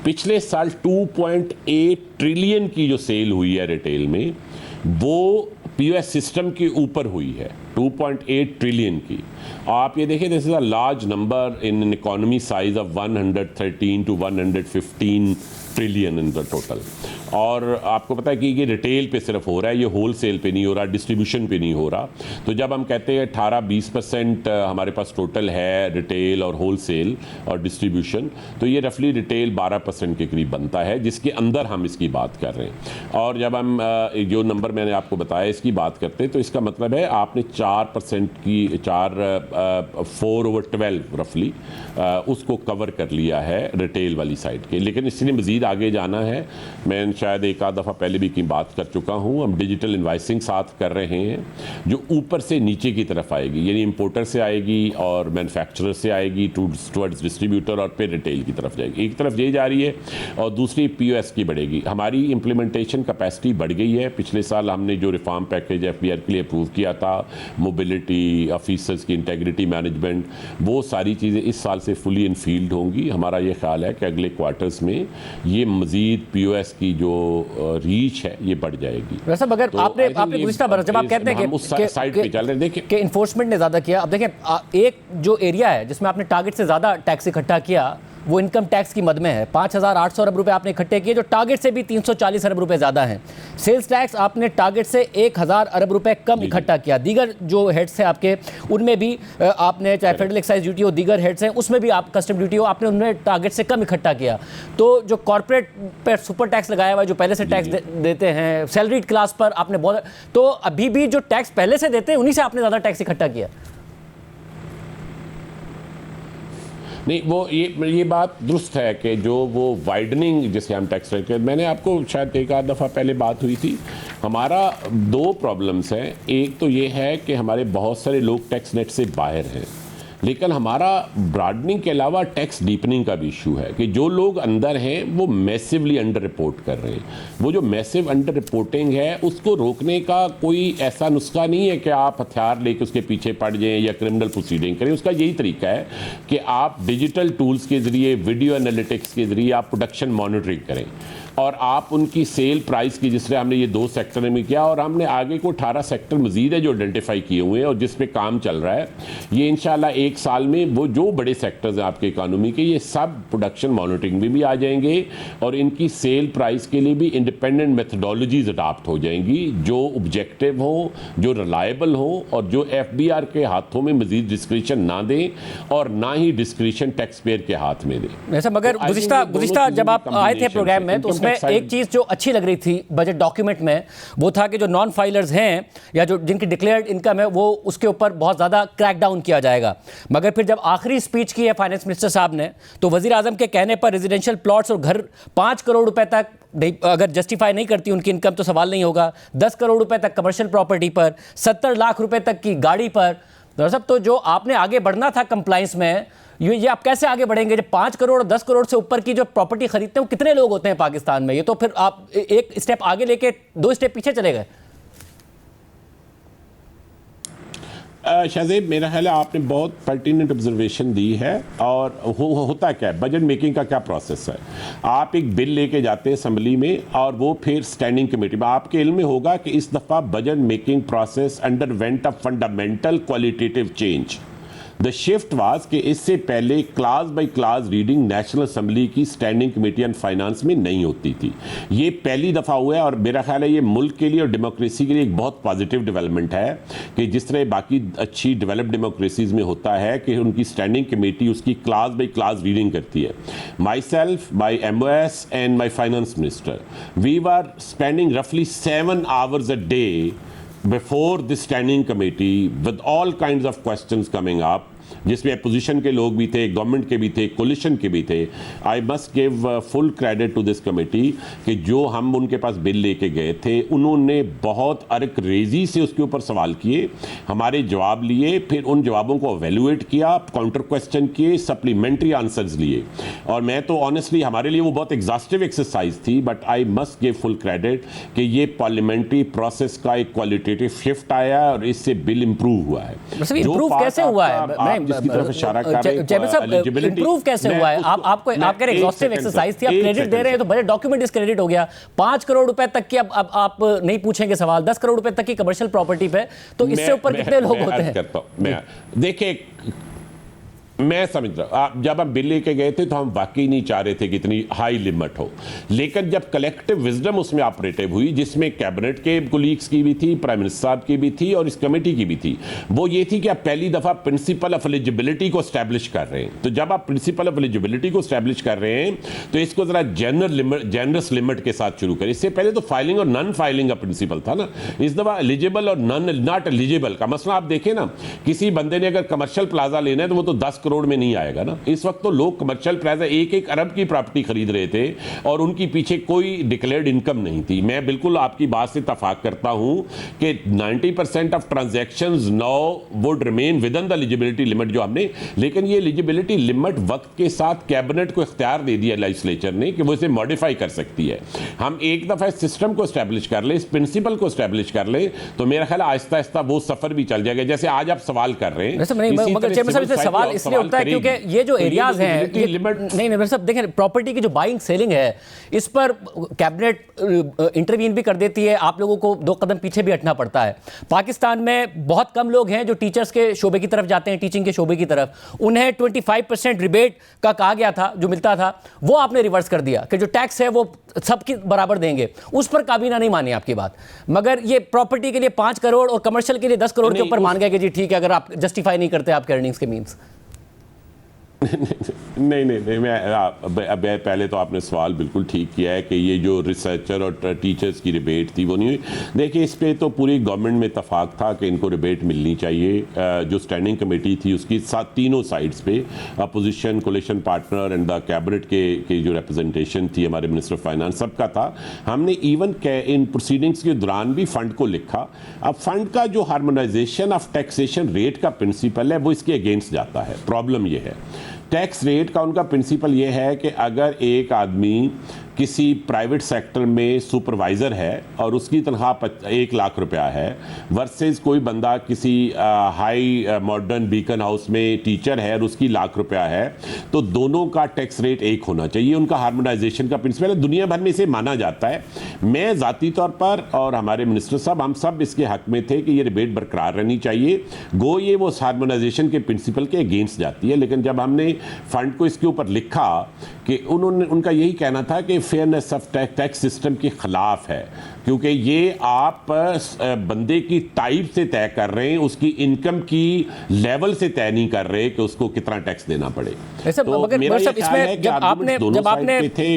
पिछले साल 2.8 ट्रिलियन की जो सेल हुई है रिटेल में, वो पीओएस सिस्टम के ऊपर हुई है, 2.8 ट्रिलियन की। आप ये देखें, this is a large number in an economy size of 113 to 115 trillion in the total. और आपको पता है कि ये रिटेल पे सिर्फ हो रहा है, ये होल सेल पे नहीं हो रहा, डिस्ट्रीब्यूशन पे नहीं हो रहा। तो जब हम कहते हैं 18-20% हमारे पास टोटल है रिटेल और होल सेल और डिस्ट्रीब्यूशन, तो ये रफली रिटेल 12% के करीब बनता है, जिसके अंदर हम इसकी बात कर रहे हैं। और जब हम जो नंबर मैंने आपको बताया इसकी बात करते हैं, तो इसका मतलब है आपने 4% की 4/12 रफली उसको कवर कर लिया है रिटेल वाली साइड के, लेकिन इसलिए मज़ीद आगे जाना है। मैं शायद एक आध दफ़ा पहले भी की बात कर चुका हूँ, हम डिजिटल इन्वाइसिंग साथ कर रहे हैं जो ऊपर से नीचे की तरफ आएगी, यानी इंपोर्टर से आएगी और मैन्युफैक्चरर से आएगी टूवर्ड्स डिस्ट्रीब्यूटर और फिर रिटेल की तरफ जाएगी। एक तरफ ये जा रही है और दूसरी POS की बढ़ेगी। हमारी इम्प्लीमेंटेशन कैपेसिटी बढ़ गई है। पिछले साल हमने जो रिफॉर्म पैकेज FBR के लिए अप्रूव किया था, मोबिलिटी, ऑफिसर्स की इंटेग्रिटी मैनेजमेंट, वो सारी चीज़ें इस साल से फुली इन फील्ड होंगी। हमारा ये ख्याल है कि अगले क्वार्टर्स में ये मज़ीद POS की जो रीच है ये बढ़ जाएगी। वैसे अगर तो आपने गुज़िश्ता बरस जब आप कहते हैं उस साइड पे चल रहे हैं, देखिए कि इन्फोर्समेंट ने ज़्यादा किया, अब देखें एक जो एरिया है जिसमें आपने टारगेट से ज़्यादा टैक्स इकट्ठा किया वो इनकम टैक्स की मद में है। 5,800 अरब रुपए आपने इकट्ठे किए जो टारगेट से भी 340 अरब रुपए ज़्यादा हैं। सेल्स टैक्स आपने टारगेट से 1,000 अरब रुपए कम इकट्ठा किया। दीगर जो हेड्स हैं आपके उनमें भी आपने, चाहे फेडरल एक्साइज ड्यूटी हो, दीगर हेड्स हैं उसमें भी आप कस्टम ड्यूटी हो, आपने उनमें टारगेट से कम इकट्ठा किया। तो जो कॉर्पोरेट पर सुपर टैक्स लगाया हुआ है, जो पहले से टैक्स देते हैं, सैलरीड क्लास पर आपने बहुत, तो अभी भी जो टैक्स पहले से देते हैं उन्हीं से आपने ज़्यादा टैक्स इकट्ठा किया। नहीं, वो ये बात दुरुस्त है कि जो वो वाइडनिंग जिसे हम टैक्स रेट के, मैंने आपको शायद एक आध दफ़ा पहले बात हुई थी, हमारा 2 प्रॉब्लम्स हैं। एक तो ये है कि हमारे बहुत सारे लोग टैक्स नेट से बाहर हैं, लेकिन हमारा ब्रॉडनिंग के अलावा टैक्स डीपनिंग का भी इशू है कि जो लोग अंदर हैं वो मैसिवली अंडर रिपोर्ट कर रहे हैं। वो जो मैसिव अंडर रिपोर्टिंग है उसको रोकने का कोई ऐसा नुस्खा नहीं है कि आप हथियार लेके उसके पीछे पड़ जाएं या क्रिमिनल प्रोसीडिंग करें। उसका यही तरीका है कि आप डिजिटल टूल्स के ज़रिए, वीडियो एनालिटिक्स के ज़रिए आप प्रोडक्शन मॉनिटरिंग करें और आप उनकी सेल प्राइस की, जिस तरह हमने ये 2 सेक्टर में किया और हमने आगे को 18 सेक्टर मजीद है जो आइडेंटिफाई किए हुए हैं और जिस पे काम चल रहा है। ये इंशाल्लाह 1 साल में वो जो बड़े सेक्टर्स हैं आपके इकानमी के, ये सब प्रोडक्शन मॉनिटरिंग में भी आ जाएंगे और इनकी सेल प्राइस के लिए भी इंडिपेंडेंट मेथडोलॉजीज अडॉप्ट हो जाएंगी जो ऑब्जेक्टिव हो, जो रिलायबल हो और जो FBR के हाथों में मजीद डिस्क्रिप्शन ना दें और ना ही डिस्क्रिप्शन टैक्स पेयर के हाथ में दें। वैसे मगर गुज़िश्ता जब आप आए थे प्रोग्राम में तो एक चीज़ जो अच्छी लग रही थी बजट डॉक्यूमेंट में वो था कि जो नॉन फाइलर्स हैं या जो जिनकी डिक्लेयर्ड इनकम है वो उसके ऊपर बहुत ज़्यादा क्रैकडाउन किया जाएगा। मगर फिर जब आखिरी स्पीच की है फाइनेंस मिनिस्टर साहब ने तो वज़ीर आज़म के कहने पर रेजिडेंशियल प्लॉट्स और घर 5 करोड़ रुपए तक अगर जस्टिफाई नहीं करती उनकी इनकम तो सवाल नहीं होगा, 10 करोड़ रुपए तक कमर्शियल प्रॉपर्टी पर, 70 लाख रुपए तक की गाड़ी पर। दरअसल तो जो आपने आगे बढ़ना था कंप्लाइंस में, ये आप कैसे आगे बढ़ेंगे जब 5 करोड़ 10 करोड़ से ऊपर की जो प्रॉपर्टी खरीदते हैं वो कितने लोग होते हैं पाकिस्तान में? ये तो फिर आप एक स्टेप आगे लेके 2 स्टेप पीछे चले गए। शाहजेब, मेरा ख्याल है आपने बहुत पर्टिनेंट ऑब्जर्वेशन दी है। और होता क्या है, बजट मेकिंग का क्या प्रोसेस है, आप एक बिल लेके जाते हैं असम्बली में और वो फिर स्टैंडिंग कमेटी में, आपके इल्म में होगा कि इस दफ़ा budget making process underwent a fundamental qualitative change. The shift was कि इससे पहले class by class reading national assembly की स्टैंडिंग कमेटी ऑन फाइनेंस में नहीं होती थी। ये पहली दफ़ा हुआ है और मेरा ख्याल है ये मुल्क के लिए और डेमोक्रेसी के लिए एक बहुत पॉजिटिव डेवलपमेंट है कि जिस तरह बाकी अच्छी डेवलप्ड डेमोक्रेसीज में होता है कि उनकी स्टैंडिंग कमेटी उसकी क्लास बाय क्लास रीडिंग करती है। Myself, my MOS and my finance minister, we were spending रफली 7 hours a day before the standing committee with all kinds of questions coming up, जिसमें opposition के लोग भी थे, government के भी थे, कोलिशन के भी थे। I must give full credit to this committee कि जो हम उनके पास बिल लेके गए थे उन्होंने बहुत अर्क रेजी से उसके ऊपर सवाल किए, हमारे जवाब लिए, फिर उन जवाबों को एवेलुएट किया, काउंटर क्वेश्चन किए, सप्लीमेंट्री आंसर्स लिए। और मैं तो ऑनेस्टली हमारे लिए वो बहुत एग्जॉस्टिव एक्सरसाइज थी, but I must give full credit कि ये पार्लियामेंट्री प्रोसेस का एक क्वालिटेटिव शिफ्ट आया और इससे बिल इंप्रूव हुआ है। इंप्रूव कैसे हुआ है? जिसकी तरफ इशारा कर रहे हैं, इंप्रूव कैसे हुआ है? आप कह रहे एग्जॉस्टिव एक्सरसाइज थी, आप क्रेडिट दे रहे हैं तो बजट डॉक्यूमेंट डिस्क्रेडिट हो गया। 5 करोड़ रुपए तक की अब आप नहीं पूछेंगे सवाल, 10 करोड़ रुपए तक की कमर्शियल प्रॉपर्टी पे, तो इससे ऊपर कितने लोग होते हैं? देखिए मैं समझ रहा हूँ, जब हम बिल लेके गए थे तो हम वाकई नहीं चाह रहे थे कि इतनी हाई लिमिट हो, लेकिन जब कलेक्टिव विजडम उसमें ऑपरेटिव हुई, जिसमें कैबिनेट के कोलीग्स की भी थी, प्राइम मिनिस्टर साहब की भी थी और इस कमेटी की भी थी, वो ये थी कि आप पहली दफा प्रिंसिपल ऑफ एलिजिबिलिटी को स्टैब्लिश कर रहे हैं। तो जब आप प्रिंसिपल ऑफ एलिजिबिलिटी को स्टैब्लिश कर रहे हैं तो इसको जरा जेनरस लिमिट के साथ शुरू करें। इससे पहले तो फाइलिंग और नॉन फाइलिंग का प्रिंसिपल था ना, इस दफा एलिजिबल और नॉट एलिजिबल का मसला आप देखें ना, किसी बंदे ने अगर कमर्शियल प्लाजा लेना है तो वो तो 10 करोड़ में नहीं आएगा ना। इस वक्त तो लोग कमर्शियल प्लाजा 1-1 अरब की प्रॉपर्टी खरीद रहे थे और उनकी पीछे कोई डिक्लेयर्ड इनकम नहीं थी। मैं बिल्कुल आपकी बात से इत्तेफाक करता हूं कि 90% of transactions now would remain with in the eligibility limit जो हमने, लेकिन ये एलिजिबिलिटी लिमिट वक्त के साथ कैबिनेट को इख्तियार दे दिया लेजिस्लेचर ने कि वो इसे मॉडिफाई कर सकती है। हम एक दफा इस सिस्टम को स्टैब्लिश कर ले, इस प्रिंसिपल को स्टैब्लिश कर ले, तो मेरा ख्याल आहिस्ता आहिस्ता वो सफर भी चल जाएगा। जैसे आज आप सवाल कर रहे हैं, मगर चेयरमैन साहब इसमें सवाल इसलिए उठता है क्योंकि ये जो एरियाज हैं, नहीं मेरे साहब देखें, प्रॉपर्टी की जो बाइंग सेलिंग है इस पर कैबिनेट इंटरवीन भी कर देती है, आप लोगों को 2 कदम पीछे भी हटना पड़ता है। पाकिस्तान में बहुत कम लोग हैं जो टीचर्स के शोबे की तरफ जाते हैं, टीचिंग के शोबे की तरफ। उन्हें 25% रिबेट का कहा गया था जो मिलता था, वो आपने रिवर्स कर दिया कि जो टैक्स है वो सबकी बराबर देंगे। उस पर काबीना नहीं मानी आपकी बात, मगर ये प्रॉपर्टी के लिए 5 करोड़ और कमर्शियल के लिए 10 करोड़ के ऊपर मान गए कि जी ठीक है, अगर आप जस्टिफाई नहीं करते आपके अर्निंग्स के मीन्स। नहीं मैं पहले तो आपने सवाल बिल्कुल ठीक किया है कि ये जो रिसर्चर और टीचर्स की रिबेट थी वो नहीं हुई। देखिए, इस पे तो पूरी गवर्नमेंट में इत्तेफाक था कि इनको रिबेट मिलनी चाहिए। जो स्टैंडिंग कमेटी थी उसकी तीनों साइड्स पे, opposition, coalition partner and the cabinet के जो रिप्रेजेंटेशन थी, हमारे मिनिस्टर ऑफ फाइनेंस, सबका था। हमने इवन इन प्रोसीडिंग्स के दौरान भी फंड को लिखा। अब फंड का जो हार्मोनाइजेशन ऑफ टैक्सेशन रेट का प्रिंसिपल है वो इसके अगेंस्ट जाता है। प्रॉब्लम ये है, टैक्स रेट का उनका प्रिंसिपल ये है कि अगर एक आदमी किसी प्राइवेट सेक्टर में सुपरवाइज़र है और उसकी तनख्वाह 1 लाख रुपया है वर्सेस कोई बंदा किसी हाई मॉडर्न बीकन हाउस में टीचर है और उसकी लाख रुपया है, तो दोनों का टैक्स रेट एक होना चाहिए। उनका हार्मोनाइजेशन का प्रिंसिपल है, दुनिया भर में इसे माना जाता है। मैं ज़ाती तौर पर और हमारे मिनिस्टर साहब, हम सब इसके हक में थे कि ये रिबेट बरकरार रहनी चाहिए। गो ये वो हार्मोनाइजेशन के प्रिंसिपल के अगेंस्ट जाती है, लेकिन जब हमने फंड को इसके ऊपर लिखा कि उनका यही कहना था कि फेयरनेस ऑफ टैक्स सिस्टम के खिलाफ है, क्योंकि ये आप बंदे की टाइप से तय कर रहे हैं, उसकी इनकम की लेवल से तय नहीं कर रहे कि उसको कितना टैक्स देना पड़े। तो मेरा ये ख्याल है कि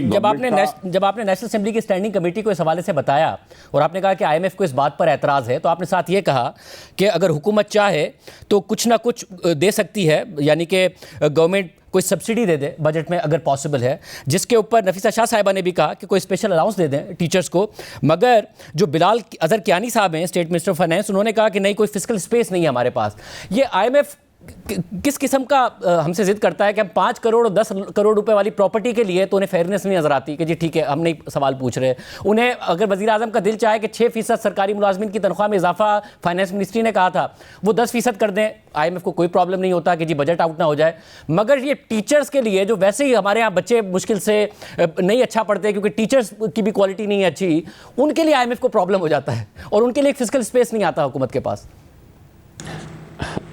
जब आपने नेशनल असेंबली की स्टैंडिंग कमेटी को इस हवाले से बताया और आपने कहा कि IMF को इस बात पर एतराज़ है, तो आपने साथ ये कहा कि अगर हुकूमत चाहे तो कुछ ना कुछ दे सकती है, यानी कि गवर्नमेंट कोई सब्सिडी दे दे बजट में अगर पॉसिबल है, जिसके ऊपर नफीसा शाह साहिबा ने भी कहा कि कोई स्पेशल अलाउंस दे दें टीचर्स को। मगर जो बिलाल अजहर कियानी साहब हैं, स्टेट मिनिस्टर ऑफ फाइनेंस, उन्होंने कहा कि नहीं, कोई फिस्कल स्पेस नहीं है हमारे पास। ये IMF किस किस्म का हमसे जिद करता है कि हम 5 करोड़ और 10 करोड़ रुपए वाली प्रॉपर्टी के लिए, तो उन्हें फेयरनेस नहीं नजर आती कि जी ठीक है हम नहीं सवाल पूछ रहे। उन्हें अगर वजीर आजम का दिल चाहे कि 6% सरकारी मुलाजमिन की तनख्वाह में इजाफा फाइनेंस मिनिस्ट्री ने कहा था वो 10% कर दें, IMF को कोई प्रॉब्लम नहीं होता कि जी बजट आउट ना हो जाए। मगर ये टीचर्स के लिए, जो वैसे ही हमारे यहाँ बच्चे मुश्किल से नहीं अच्छा पढ़ते क्योंकि टीचर्स की भी क्वालिटी नहीं है अच्छी, उनके लिए IMF को प्रॉब्लम हो जाता है और उनके लिए एक फिस्कल स्पेस नहीं आता हुकूमत के पास।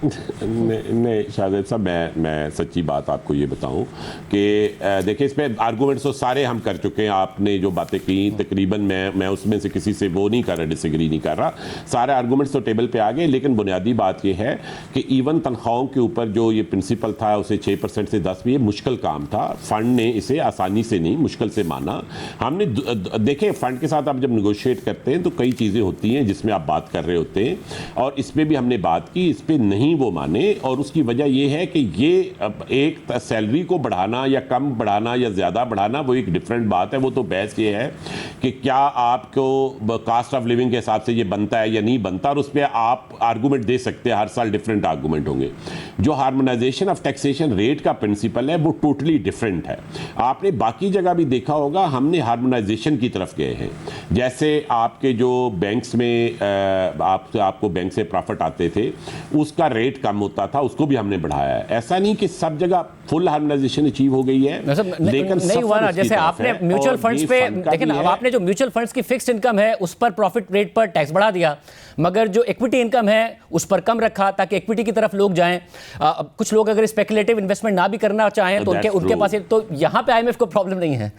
नहीं शाहिद साहब, मैं सच्ची बात आपको ये बताऊं कि देखिए, इस पर आर्गूमेंट्स तो सारे हम कर चुके हैं। आपने जो बातें की तकरीबन मैं उसमें से किसी से वो नहीं कर रहा, डिसएग्री नहीं कर रहा, सारे आर्गूमेंट्स तो टेबल पे आ गए। लेकिन बुनियादी बात ये है कि इवन तनख्वाहों के ऊपर जो ये प्रिंसिपल था उसे 6% से 10 भी, ये मुश्किल काम था। फ़ंड ने इसे आसानी से नहीं, मुश्किल से माना। हमने देखे फ़ंड के साथ आप जब निगोशिएट करते हैं तो कई चीज़ें होती हैं जिसमें आप बात कर रहे होते हैं, और इस पर भी हमने बात की, इस पर नहीं वो माने। और उसकी वजह यह है कि ये एक सैलरी को बढ़ाना या कम बढ़ाना या ज़्यादा बढ़ाना वो एक डिफरेंट बात है। वो तो बहस ये है कि क्या आपको कास्ट ऑफ लिविंग के हिसाब से ये बनता है या नहीं बनता, और उस पर आप आर्गूमेंट दे सकते हैं। हर साल डिफरेंट आर्गूमेंट होंगे। जो हार्मोनाइजेशन ऑफ टैक्सेशन रेट का प्रिंसिपल है वो टोटली डिफरेंट है। आपने बाकी जगह भी देखा होगा, हमने हार्मोनाइजेशन की तरफ गए हैं। जैसे आपके जो बैंक्स में आपको बैंक से प्रॉफिट आते थे उसका रेट कम होता था, उसको भी हमने बढ़ाया है। ऐसा नहीं कि सब जगह फुल हार्मोनाइजेशन अचीव हो गई है, लेकिन नहीं हुआ ना। जैसे आपने म्यूचुअल फंड्स पे लेकिन आपने जो म्यूचुअल फंड्स की फिक्स्ड इनकम है उस पर प्रॉफिट रेट पर टैक्स बढ़ा दिया, मगर जो इक्विटी इनकम है उस पर कम रखा ताकि इक्विटी की तरफ लोग जाएं। कुछ लोग अगर स्पेकुलेटिव इन्वेस्टमेंट ना भी करना चाहें तो उनके पास तो यहाँ पे आईएमएफ को प्रॉब्लम नहीं है,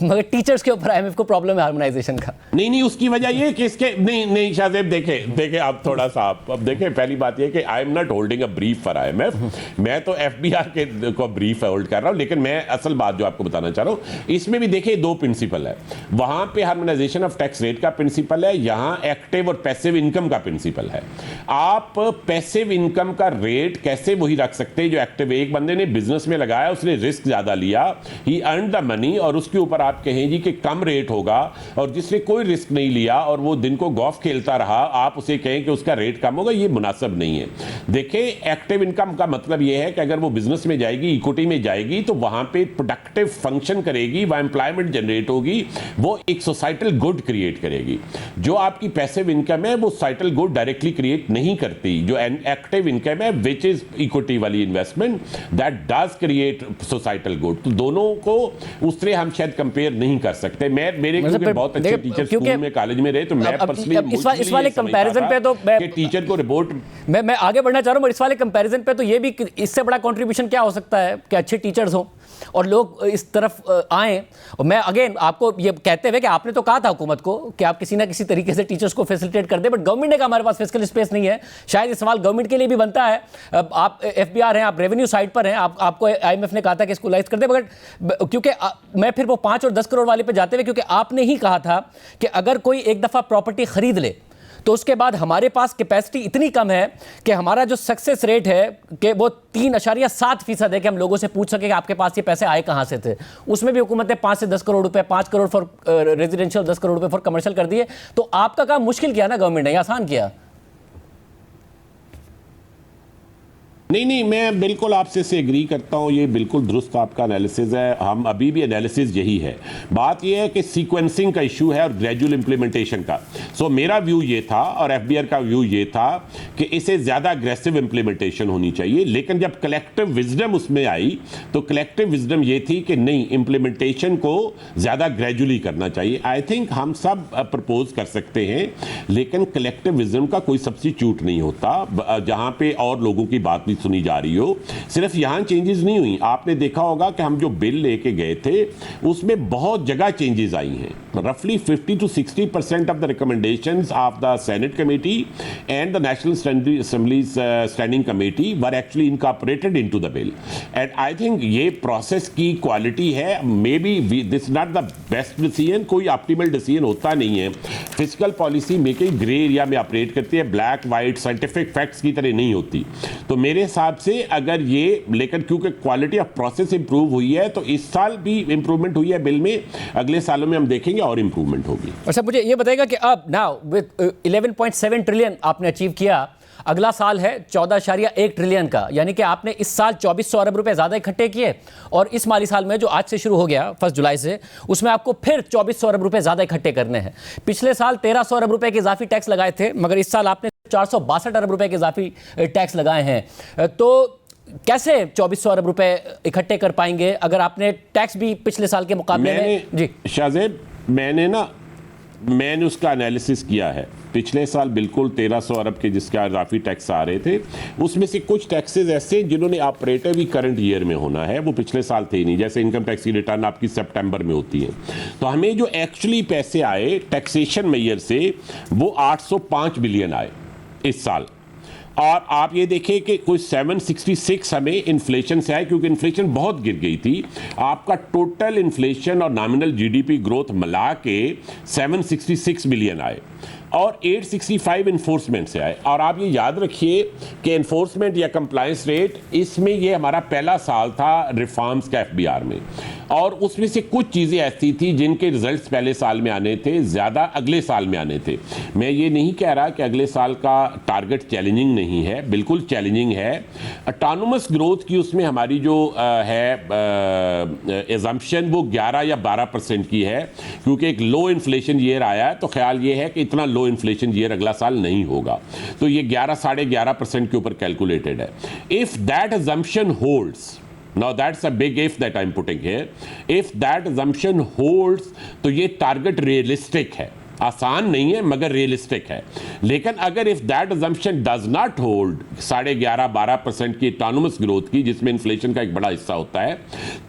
मगर टीचर्स के ऊपर आईएमएफ को प्रॉब्लम है हार्मोनाइजेशन का। नहीं, उसकी वजह ये कि इसके नहीं शाहजेब, देखे आप थोड़ा सा अब देखें, पहली बात ये कि I am not holding a brief for IMF, मैं तो एफबीआर के को ब्रीफ होल्ड कर रहा हूं, लेकिन मैं असल बात जो आपको बताना चाह रहा हूं इसमें भी देखिए दो प्रिंसिपल है। वहां पे हार्मोनाइजेशन ऑफ टैक्स रेट का प्रिंसिपल है, यहां एक्टिव और पैसिव इनकम का प्रिंसिपल है। आप पैसिव इनकम का रेट कैसे वही रख सकते हैं जो एक्टिव। एक बंदे ने बिजनेस में लगाया, उसने रिस्क ज्यादा लिया, ही अर्न द मनी, और उसके ऊपर आप कहें जी कि कम रेट होगा, और जिसने कोई रिस्क नहीं लिया और वो दिन को गोल्फ खेलता रहा, आप उसे कहें कि उसका रेट कम होगा, ये मुनासिब नहीं है। देखिए एक्टिव इनकम का मतलब ये है कि अगर वो बिजनेस में जाएगी, इक्विटी में जाएगी, तो वहां पे प्रोडक्टिव फंक्शन करेगी, वहां एम्प्लॉयमेंट जनरेट होगी, वो एक सोसाइटल गुड क्रिएट करेगी। जो आपकी पैसिव इनकम है वो सोसाइटल गुड डायरेक्टली क्रिएट नहीं करती। जो एक्टिव इनकम है विच इज इक्विटी वाली investment, that does create societal good. तो दोनों को उस तरह हम शायद कंपेयर नहीं कर सकते। मेरे क्योंकि बहुत अच्छे टीचर स्कूल में कॉलेज में रहे, तो मैं पर्सनली इस वाले कंपैरिजन पे तो कि टीचर को रिपोर्ट मैं आगे बढ़ना चाह रहा हूं, इस वाले कंपैरिजन पे तो ये भी इससे बड़ा कंट्रीब्यूशन क्या हो सकता है कि अच्छे टीचर्स हों और लोग इस तरफ आएं। और मैं अगेन आपको ये कहते हुए कि आपने तो कहा था हुकूमत को कि आप किसी ना किसी तरीके से टीचर्स को फैसिलिटेट कर दे, बट गवर्नमेंट ने कहा हमारे पास फिस्कल स्पेस नहीं है। शायद ये सवाल गवर्नमेंट के लिए भी बनता है। आप एफबीआर हैं, आप रेवेन्यू साइड पर हैं, आपको आईएमएफ ने कहा था कि इसको लाइज कर दे, मगर क्योंकि मैं फिर वो 5 और 10 करोड़ वाले पे जाते हुए, क्योंकि आपने ही कहा था कि अगर कोई एक दफा प्रॉपर्टी खरीद ले तो उसके बाद हमारे पास कैपेसिटी इतनी कम है कि हमारा जो सक्सेस रेट है कि वो 3.7% है कि हम लोगों से पूछ सके कि आपके पास ये पैसे आए कहां से थे। उसमें भी हुकूमत ने 5 से 10 करोड़ रुपए, 5 करोड़ फॉर रेजिडेंशियल, 10 करोड़ रुपए फॉर कमर्शियल कर दिए। तो आपका काम मुश्किल किया ना गवर्नमेंट ने, आसान किया? नहीं, मैं बिल्कुल आपसे से एग्री करता हूँ, ये बिल्कुल दुरुस्त आपका एनालिसिस है। हम अभी भी एनालिसिस यही है। बात ये है कि सीक्वेंसिंग का इशू है और ग्रेजुअल इंप्लीमेंटेशन का। सो मेरा व्यू ये था और एफबीआर का व्यू ये था कि इसे ज़्यादा अग्रेसिव इंप्लीमेंटेशन होनी चाहिए, लेकिन जब कलेक्टिव विजडम उसमें आई तो कलेक्टिव विजडम ये थी कि नहीं, इंप्लीमेंटेशन को ज़्यादा ग्रेजुअली करना चाहिए। आई थिंक हम सब प्रपोज कर सकते हैं, लेकिन कलेक्टिव विजडम का कोई सब्स्टिट्यूट नहीं होता जहाँ पे और लोगों की बात सुनी जा रही हो। सिर्फ यहां चेंजेस नहीं हुई, आपने देखा होगा कि हम जो बिल लेके गए थे उसमें बहुत जगह चेंजेस आई हैं। रफली 50 to 60% of the recommendations of the senate committee and the national assemblies standing committee were actually incorporated into the bill. And I think ये प्रोसेस की क्वालिटी है। May be this not the best decision, कोई optimal decision होता नहीं है। Fiscal policy making grey area में operate करती है, ब्लैक वाइट साइंटिफिक फैक्ट्स की तरह नहीं होती। तो मेरे हिसाब से अगर ये, लेकिन क्योंकि क्वालिटी ऑफ प्रोसेस इंप्रूव हुई है तो इस साल भी इंप्रूवमेंट हुई है बिल में, अगले सालों में हम देखेंगे और इंप्रूवमेंट होगी। अच्छा, मुझे ये बताएगा कि अब नाउ विद 11.7 ट्रिलियन आपने अचीव किया, अगला साल है 14.1 ट्रिलियन का, यानी कि आपने इस साल 2400 अरब रुपए ज़्यादा इकट्ठे किए, और इस माली साल में जो आज से शुरू हो गया 1 जुलाई से, उसमें आपको फिर 2400 अरब रुपए ज़्यादा इकट्ठे करने हैं। पिछले साल 1300 अरब रुपए के इजाफी टैक्स लगाए थे, मगर इस साल आपने 462 अरब रुपए के इजाफी टैक्स लगाए हैं। तो कैसे 2400 अरब रुपए इकट्ठे कर पाएंगे अगर आपने टैक्स भी पिछले साल के मुकाबले में? जी शाहजेब, मैंने उसका एनालिसिस किया है। पिछले साल बिल्कुल 1300 अरब के जिसका इजाफी टैक्स आ रहे थे, उसमें से कुछ टैक्सेस ऐसे जिन्होंने ऑपरेटिव भी करंट ईयर में होना है, वो पिछले साल थे ही नहीं। जैसे इनकम टैक्स की रिटर्न आपकी सितंबर में होती है, तो हमें जो एक्चुअली पैसे आए टैक्सेशन मेजर से वो 805 बिलियन आए इस साल। और आप ये देखिए कि कोई 766 हमें इन्फ्लेशन से आए, क्योंकि इन्फ्लेशन बहुत गिर गई थी। आपका टोटल इन्फ्लेशन और नॉमिनल जीडीपी ग्रोथ मिला के 766 बिलियन आए। और 865 इन्फोर्समेंट से आए। और आप ये याद रखिए कि इन्फोर्समेंट या कंप्लायंस रेट, इसमें ये हमारा पहला साल था रिफॉर्म्स का एफबीआर में, और उसमें से कुछ चीज़ें ऐसी थी जिनके रिजल्ट्स पहले साल में आने थे, ज़्यादा अगले साल में आने थे। मैं ये नहीं कह रहा कि अगले साल का टारगेट चैलेंजिंग नहीं है, बिल्कुल चैलेंजिंग है। ऑटोनोमस ग्रोथ की उसमें हमारी जो एजम्पशन वो 11 या 12% की है, क्योंकि एक लो इन्फ्लेशन ईयर आया है, तो ख्याल ये है कि इतना लो इन्फ्लेशन ईयर अगला साल नहीं होगा, तो ये 11-11.5% के ऊपर कैलकुलेटेड है। If that assumption holds, now that's a big if that I'm putting here, if that assumption holds, तो ये टारगेट रियलिस्टिक है, आसान नहीं है मगर रियलिस्टिक है। लेकिन अगर if that assumption does not hold 11.5-12% की ऑटोनोमस ग्रोथ की, जिसमें इन्फ्लेशन का एक बड़ा हिस्सा होता है,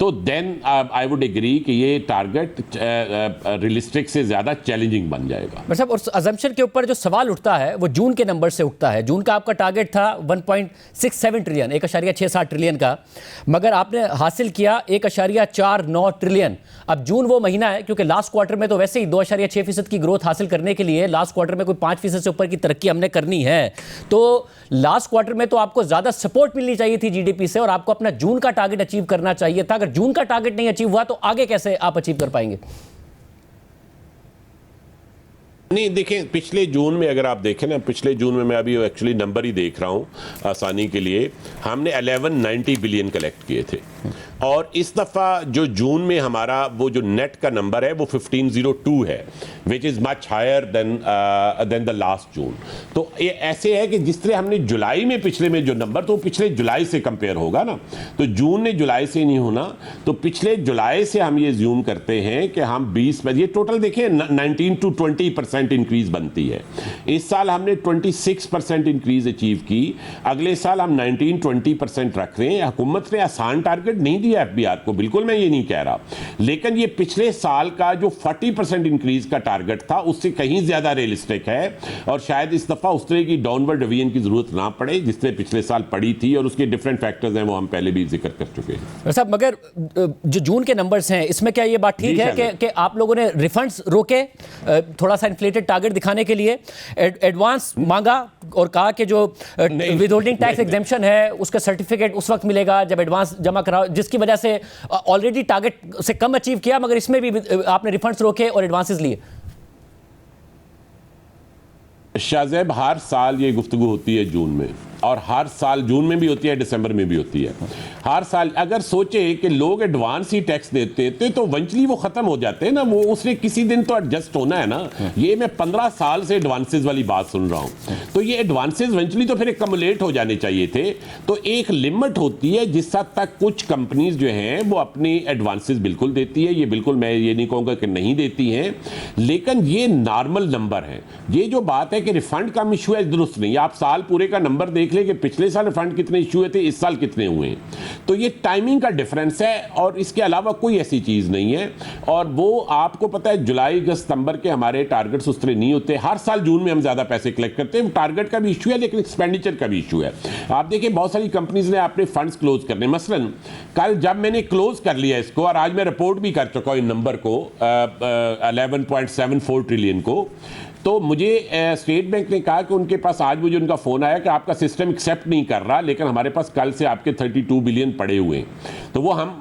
तो देन आई वुड एग्री कि ये टारगेट रियलिस्टिक से ज़्यादा चैलेंजिंग बन जाएगा। मतलब उस अजम्पशन के ऊपर जो सवाल उठता है वो जून के नंबर से उठता है। जून का आपका टारगेट था 1.67 ट्रिलियन, 1.67 ट्रिलियन का, मगर आपने हासिल किया 1.49 ट्रिलियन। अब जून वो महीना है, क्योंकि लास्ट क्वार्टर में तो वैसे ही 2.6% की ग्रोथ हासिल करने के लिए लास्ट क्वार्टर में कोई 5% से ऊपर की तरक्की हमने करनी है, तो लास्ट क्वार्टर में तो आपको ज्यादा सपोर्ट मिलनी चाहिए थी जीडीपी से, और आपको अपना जून का टारगेट अचीव करना चाहिए था। अगर जून का टारगेट नहीं अचीव हुआ तो आगे कैसे आप अचीव कर पाएंगे? नहीं, देखें, पिछले जून में अगर आप देखें ना, पिछले जून में मैं अभी एक्चुअली नंबर ही देख रहा हूँ आसानी के लिए, हमने 1190 बिलियन कलेक्ट किए थे, और इस दफ़ा जो जून में हमारा वो जो नेट का नंबर है वो 1502 है, which is much higher than the last June. तो ये ऐसे है कि जिस तरह हमने जुलाई में पिछले में जो नंबर, तो पिछले जुलाई से कंपेयर होगा ना, तो जून ने जुलाई से नहीं होना, तो पिछले जुलाई से हम ये ज्यूम करते हैं कि हम 20, ये टोटल देखिए 19 to 20% इंक्रीज बनती है। इस साल हमने 26% इंक्रीज अचीव की, अगले साल हम 19-20% रख रहे हैं। हुकूमत ने आसान टारगेट नहीं दिया एफबीआर को, बिल्कुल मैं ये नहीं कह रहा, लेकिन ये पिछले साल का जो 40% इंक्रीज का टारगेट था उससे कहीं ज्यादा रियलिस्टिक है, और शायद इस दफा उस तरह की डाउनवर्ड रिवीजन की जरूरत ना पड़े जिस तरह पिछले साल पड़ी थी, और उसके डिफरेंट फैक्टर्स हैं वो हम पहले भी जिक्र कर चुके हैं। साहब, मगर जो जून के नंबर्स हैं इसमें क्या ये बात ठीक है कि आप लोगों ने रिफंड्स रोके थोड़ा सा इन्फ्लेटेड टारगेट दिखाने के लिए, एडवांस मांगा और कहा कि जो विदहोल्डिंग टैक्स एग्जेम्पशन है उसका सर्टिफिकेट उस वक्त मिलेगा जब एडवांस जमा कराओ, जिसकी वजह से ऑलरेडी टारगेट से कम अचीव किया, मगर इसमें भी आपने रिफंड्स रोके और एडवांसेस लिए? शाहजेब, हर साल ये गुफ्तगू होती है जून में, और हर साल जून में भी होती है, दिसंबर में भी होती है। हर साल अगर सोचे कि लोग एडवांस ही टैक्स देते थे तो वंचली वो खत्म हो जाते हैं ना, वो उसने किसी दिन तो एडजस्ट होना है ना। ये मैं 15 साल से एडवांसेस वाली बात सुन रहा हूँ, तो ये एडवांसेस वंचली तो फिर कमुलेट हो जाने चाहिए थे। तो एक लिमिट होती है जिस हद तक कुछ कंपनीज जो हैं वो अपनी एडवांसेस बिल्कुल देती है, ये बिल्कुल मैं ये नहीं कहूँगा कि नहीं देती हैं, लेकिन ये नॉर्मल नंबर है। ये जो बात है कि रिफंड कम इशू है, दुरुस्त नहीं। आप साल पूरे का नंबर देख ले कि पिछले साल रिफंड कितने इशू हुए थे, इस साल कितने हुए हैं, तो ये टाइमिंग का डिफरेंस है, और इसके अलावा कोई ऐसी चीज़ नहीं है। और वो आपको पता है जुलाई अगस्त सितंबर के हमारे टारगेट्स उस तरह नहीं होते। हर साल जून में हम ज़्यादा पैसे कलेक्ट करते हैं, टारगेट का भी इशू है लेकिन एक्सपेंडिचर का भी इशू है। आप देखिए बहुत सारी कंपनीज ने अपने फंड्स क्लोज करने, मसलन कल जब मैंने क्लोज कर लिया इसको, और आज मैं रिपोर्ट भी कर चुका हूँ इन नंबर को 11.74 ट्रिलियन को, तो मुझे स्टेट बैंक ने कहा कि उनके पास आज मुझे उनका फ़ोन आया कि आपका सिस्टम एक्सेप्ट नहीं कर रहा, लेकिन हमारे पास कल से आपके 32 बिलियन पड़े हुए हैं, तो वो हम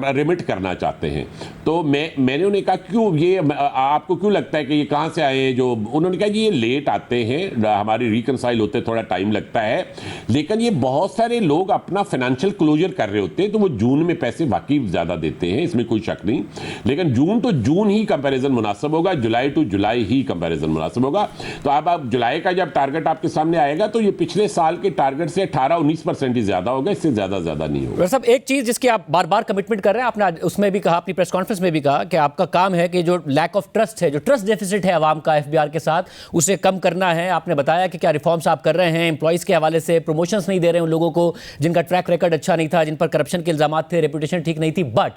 रिमिट करना चाहते हैं। तो मैंने उन्हें कहा क्यों, ये आपको क्यों लगता है कि ये कहाँ से आए हैं? जो उन्होंने कहा कि ये लेट आते हैं, हमारी रिकनसाइल होते थोड़ा टाइम लगता है, लेकिन ये बहुत सारे लोग अपना फाइनेंशियल क्लोजर कर रहे होते हैं, तो वो जून में पैसे वाकई ज़्यादा देते हैं, इसमें कोई शक नहीं। लेकिन जून तो जून ही कंपेरिजन मुनासिब होगा, जुलाई टू जुलाई ही कंपेरिजन मुनासिब होगा। तो आप जुलाई का जब टारगेट आपके सामने आएगा तो ये पिछले साल के टारगेट से 18-19% ही ज्यादा होगा, इससे ज्यादा नहीं होगा। सब एक चीज जिसकी आप बार बार कमिटमेंट कर रहे हैं, आपने उसमें भी कहा, अपनी प्रेस कॉन्फ्रेंस में भी कहा कि आपका काम है कि जो लैक ऑफ ट्रस्ट है, जो ट्रस्ट डेफिसिट है अवाम का एफबीआर के साथ, उसे कम करना है। आपने बताया कि क्या रिफॉर्म्स आप कर रहे हैं, एम्प्लॉइज के हवाले से प्रमोशंस नहीं दे रहे हैं उन लोगों को जिनका ट्रैक रिकॉर्ड अच्छा नहीं था, जिन पर करप्शन के इल्जाम थे, रेपुटेशन ठीक नहीं थी। बट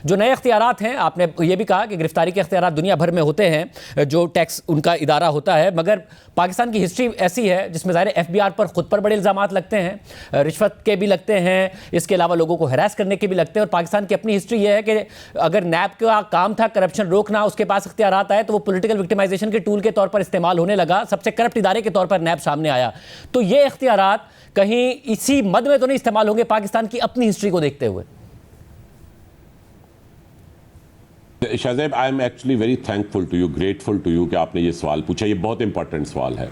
जो नए अख्तियारात हैं, आपने ये भी कहा कि गिरफ्तारी के अख्तियारात दुनिया भर में होते हैं, जो टैक्स उनका इदारा होता है, मगर पाकिस्तान की हिस्ट्री ऐसी है जिसमें ज़ाहिर एफबीआर पर खुद पर बड़े इल्जामात लगते हैं, रिश्वत के भी लगते हैं, इसके अलावा लोगों को हरास प्रयास करने के भी लगते हैं। और पाकिस्तान की अपनी हिस्ट्री ये है कि अगर नैब का काम था करप्शन रोकना, उसके पास इख्तियारात आए तो वो पॉलिटिकल विक्टिमाइजेशन के टूल के तौर पर इस्तेमाल होने लगा, सबसे करप्ट इदारे के तौर पर नैब सामने आया। तो ये इख्तियारात कहीं इसी मद में तो नहीं इस्तेमाल होंगे पाकिस्तान की अपनी हिस्ट्री को देखते हुए? Shahzaib, I am actually very thankful to you, grateful to you कि आपने ये सवाल पूछा। ये बहुत इंपॉर्टेंट सवाल है।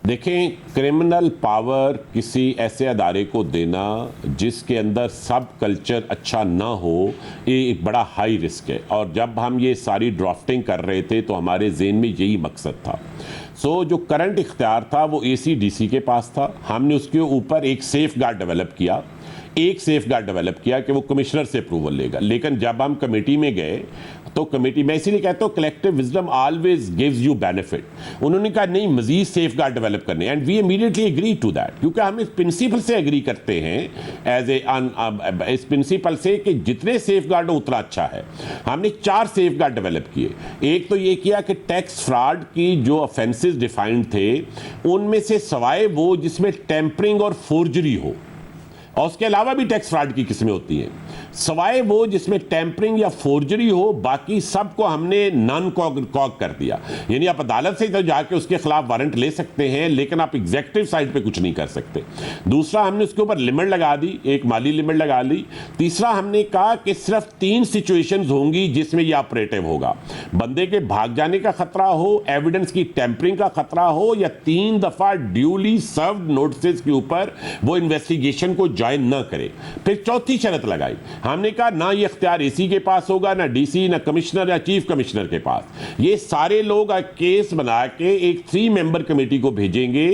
देखें, क्रिमिनल पावर किसी ऐसे अदारे को देना जिसके अंदर सब कल्चर अच्छा ना हो, ये एक बड़ा हाई रिस्क है। और जब हम ये सारी ड्राफ्टिंग कर रहे थे तो हमारे ज़हन में यही मकसद था। जो करंट इख्तियार था वो ACDC के पास था। हमने उसके ऊपर एक सेफ गार्ड डेवलप किया, कि वो कमिश्नर से अप्रूवल लेगा। लेकिन जब हम कमेटी में गए तो कमेटी, मैं इसीलिए कहता हूँ collective wisdom always gives you benefit. उन्होंने कहा नहीं, मजीद सेफ गार्ड डेवलप करने, and we immediately agree to that, क्योंकि हम इस प्रिंसिपल से एग्री करते हैं इस प्रिंसिपल से कि जितने सेफ गार्ड हो उतना अच्छा है। हमने 4 सेफ गार्ड डेवलप किए। एक तो ये किया कि टैक्स फ्रॉड की जो ऑफेंसेस डिफाइंड थे उनमें से सवाए वो जिसमें टेम्परिंग और फोर्जरी हो, और उसके अलावा भी टैक्स फ्रॉड की किस्में होती हैं, सवाए वो जिसमें टेम्परिंग या फोर्जरी हो, बाकी सबको हमने नॉन कॉग कर दिया। यानी आप अदालत से तो जाके उसके खिलाफ वारंट ले सकते हैं, लेकिन आप एग्जेक्टिव साइड पे कुछ नहीं कर सकते। दूसरा, हमने उसके ऊपर लिमिट लगा दी, एक माली लिमिट लगा ली। तीसरा, हमने कहा कि सिर्फ 3 सिचुएशंस होंगी जिसमें ये ऑपरेटिव होगा। बंदे के भाग जाने का खतरा हो, एविडेंस की टेम्परिंग का खतरा हो, या 3 दफा ड्यूली सर्व्ड नोटिस के ऊपर वो इन्वेस्टिगेशन को ज्वाइन न करे। फिर चौथी शर्त लगाई, हमने कहा ना ये इख्तियार AC के पास होगा, ना DC, ना कमिश्नर या चीफ कमिश्नर के पास। ये सारे लोग केस बना के एक 3 मेंबर कमेटी को भेजेंगे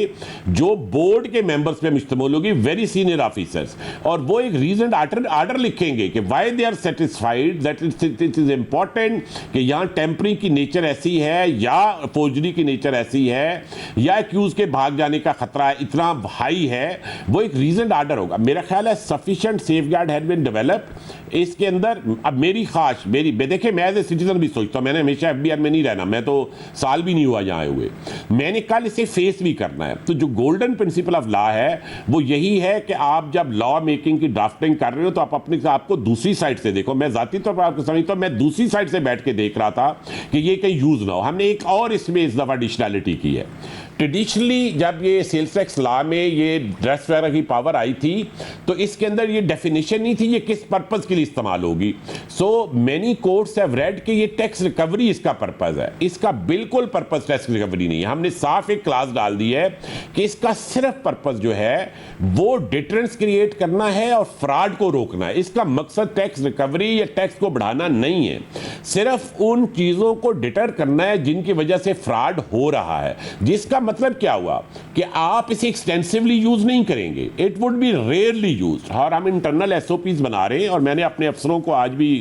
जो बोर्ड के मेंबर्स पे मुश्तमिल होगी, वेरी सीनियर ऑफिसर्स, और वो एक रीजन आर्डर लिखेंगे कि why they are satisfied that it is important कि यहां टेम्परिंग की नेचर ऐसी है या फोर्जरी की नेचर ऐसी है या एक्यूज के भाग जाने का खतरा इतना हाई है। वो एक रीजन आर्डर होगा। मेरा ख्याल है sufficient safeguard had been developed. इसके अंदर अब मेरी ख्वाहिश, देखिए मैं एज ए सिटीजन भी सोचता हूं, मैंने हमेशा FBR में नहीं रहना, मैं तो साल भी नहीं हुआ यहाँ आए हुए, मैंने कल इसे फेस भी करना है। तो जो गोल्डन प्रिंसिपल ऑफ लॉ है वो यही है कि आप जब लॉ मेकिंग की ड्राफ्टिंग कर रहे हो तो आप अपने आपको दूसरी साइड से देखो। मैं जाती तौर पर आपको समझता हूं, मैं दूसरी साइड से बैठ के देख रहा था कि ये कहीं यूज ना हो। हमने एक और इसमें इस दफा एडिशनैलिटी की है। ट्रेडिशनली जब ये सेल्स टैक्स लॉ में ये ड्रेस वगैरह की पावर आई थी तो इसके अंदर ये डेफिनेशन नहीं थी ये किस पर्पस के लिए इस्तेमाल होगी। So many courts have read कि ये टैक्स रिकवरी इसका पर्पस है। इसका बिल्कुल पर्पस टैक्स रिकवरी नहीं है। हमने साफ एक क्लास डाल दी है कि इसका सिर्फ पर्पस जो है वो डिटरेंस क्रिएट करना है और फ्रॉड को रोकना है। इसका मकसद टैक्स रिकवरी या टैक्स को बढ़ाना नहीं है, सिर्फ उन चीजों को डिटर करना है जिनकी वजह से फ्रॉड हो रहा है। जिसका मतलब क्या हुआ कि आप इसे एक्सटेंसिवली यूज नहीं करेंगे, it would be rarely used. और हम इंटरनल SOPs बना रहे हैं और मैंने अपने अफसरों को आज भी